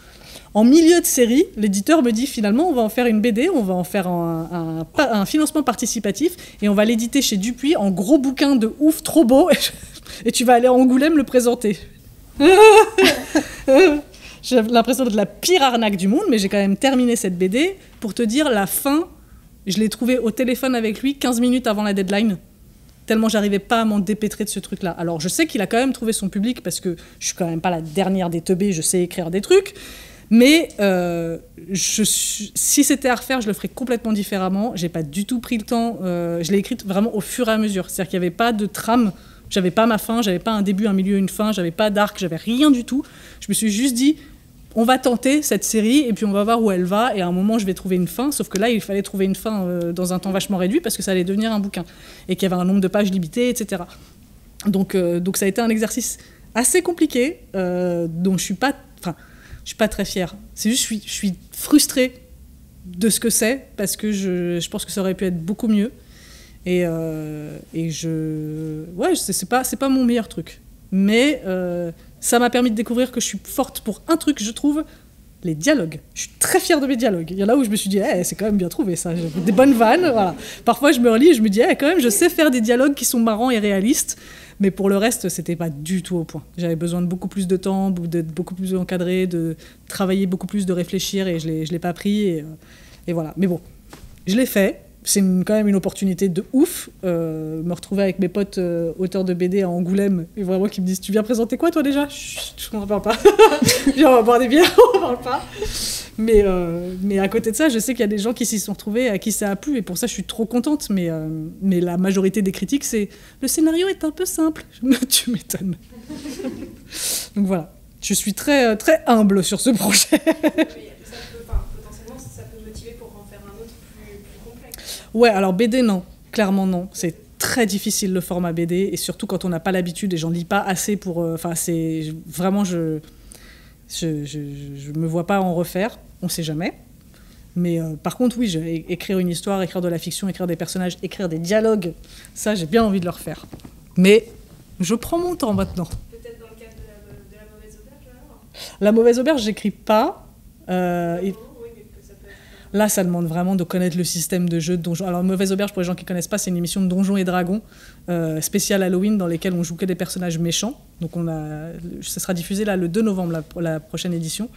En milieu de série, l'éditeur me dit finalement on va en faire une BD, on va en faire un financement participatif et on va l'éditer chez Dupuis en gros bouquin de ouf, trop beau, et tu vas aller à Angoulême le présenter. J'ai l'impression d'être la pire arnaque du monde, mais j'ai quand même terminé cette BD. Pour te dire, la fin, je l'ai trouvée au téléphone avec lui 15 minutes avant la deadline, tellement j'arrivais pas à m'en dépêtrer de ce truc-là. Alors je sais qu'il a quand même trouvé son public, parce que je suis quand même pas la dernière des teubés, je sais écrire des trucs. Mais si c'était à refaire, je le ferais complètement différemment. J'ai pas du tout pris le temps. Je l'ai écrite vraiment au fur et à mesure. C'est-à-dire qu'il n'y avait pas de trame. J'avais pas ma fin, j'avais pas un début, un milieu, une fin. J'avais pas d'arc, j'avais rien du tout. Je me suis juste dit, on va tenter cette série et puis on va voir où elle va. Et à un moment, je vais trouver une fin. Sauf que là, il fallait trouver une fin dans un temps vachement réduit parce que ça allait devenir un bouquin et qu'il y avait un nombre de pages limité, etc. Donc ça a été un exercice assez compliqué dont je suis pas très fière. C'est juste je suis frustrée de ce que c'est, parce que je pense que ça aurait pu être beaucoup mieux. Et c'est pas mon meilleur truc. Mais ça m'a permis de découvrir que je suis forte pour un truc, je trouve, les dialogues. Je suis très fière de mes dialogues. Il y en a où je me suis dit, c'est quand même bien trouvé ça. J'ai des bonnes vannes, voilà. Parfois je me relis et je me dis, quand même, je sais faire des dialogues qui sont marrants et réalistes. Mais pour le reste, c'était pas du tout au point. J'avais besoin de beaucoup plus de temps, d'être beaucoup plus encadré, de travailler beaucoup plus, de réfléchir, et je l'ai pas pris. Et voilà. Mais bon, je l'ai fait. C'est quand même une opportunité de ouf. Me retrouver avec mes potes auteurs de BD à Angoulême, et vraiment qui me disent, tu viens présenter quoi toi déjà? Chut, on ne parle pas. Viens, on va boire des bières, on ne parle pas. Mais à côté de ça, je sais qu'il y a des gens qui s'y sont retrouvés, à qui ça a plu, et pour ça je suis trop contente. Mais la majorité des critiques, c'est le scénario est un peu simple. Tu m'étonnes. Donc voilà, je suis très, très humble sur ce projet. Potentiellement, ça peut motiver pour en faire un autre plus complexe. Ouais, alors BD, non. Clairement, non. C'est très difficile le format BD, et surtout quand on n'a pas l'habitude, et j'en lis pas assez pour... c'est vraiment... Je me vois pas en refaire, on sait jamais. Mais par contre, oui, écrire une histoire, écrire de la fiction, écrire des personnages, écrire des dialogues, ça, j'ai bien envie de le refaire. Mais je prends mon temps maintenant. Peut-être dans le cadre de la mauvaise auberge, alors? La mauvaise auberge, j'écris pas. Oui, mais ça peut être... Là, ça demande vraiment de connaître le système de jeu de Donjons. Alors, Mauvaise Auberge, pour les gens qui ne connaissent pas, c'est une émission de Donjons et Dragons spéciale Halloween, dans lesquelles on joue que des personnages méchants. Donc, ça sera diffusé là, le 2 novembre, la prochaine édition.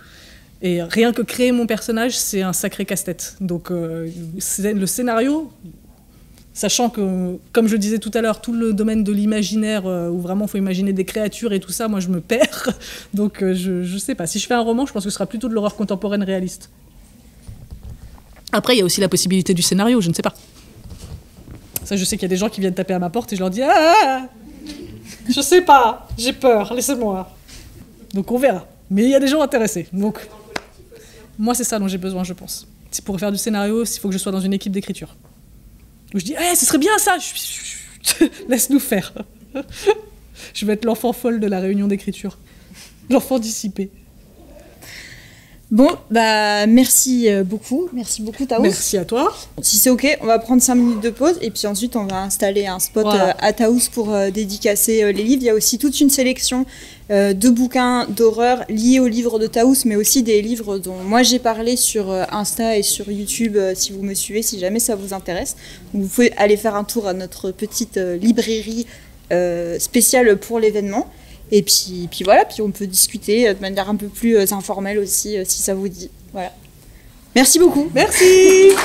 Et rien que créer mon personnage, c'est un sacré casse-tête. Donc, le scénario, sachant que, comme je le disais tout à l'heure, tout le domaine de l'imaginaire, où vraiment il faut imaginer des créatures et tout ça, moi, je me perds. Donc, je sais pas. Si je fais un roman, je pense que ce sera plutôt de l'horreur contemporaine réaliste. Après, il y a aussi la possibilité du scénario, je ne sais pas. Ça, je sais qu'il y a des gens qui viennent taper à ma porte et je leur dis « Ah, je sais pas, j'ai peur, laissez-moi. » Donc on verra. Mais il y a des gens intéressés. Donc, moi, c'est ça dont j'ai besoin, je pense. C'est pour faire du scénario, il faut que je sois dans une équipe d'écriture. Où je dis, ce serait bien ça. Laisse-nous faire. Je vais être l'enfant folle de la réunion d'écriture. L'enfant dissipé. Bon, merci beaucoup Taous. Merci à toi. Si c'est ok, on va prendre 5 minutes de pause et puis ensuite on va installer un spot à Taous pour dédicacer les livres. Il y a aussi toute une sélection de bouquins d'horreur liés aux livres de Taous, mais aussi des livres dont moi j'ai parlé sur Insta et sur YouTube si vous me suivez, si jamais ça vous intéresse. Donc, vous pouvez aller faire un tour à notre petite librairie spéciale pour l'événement. Et puis voilà, puis on peut discuter de manière un peu plus informelle aussi, si ça vous dit. Voilà. Merci beaucoup. Merci.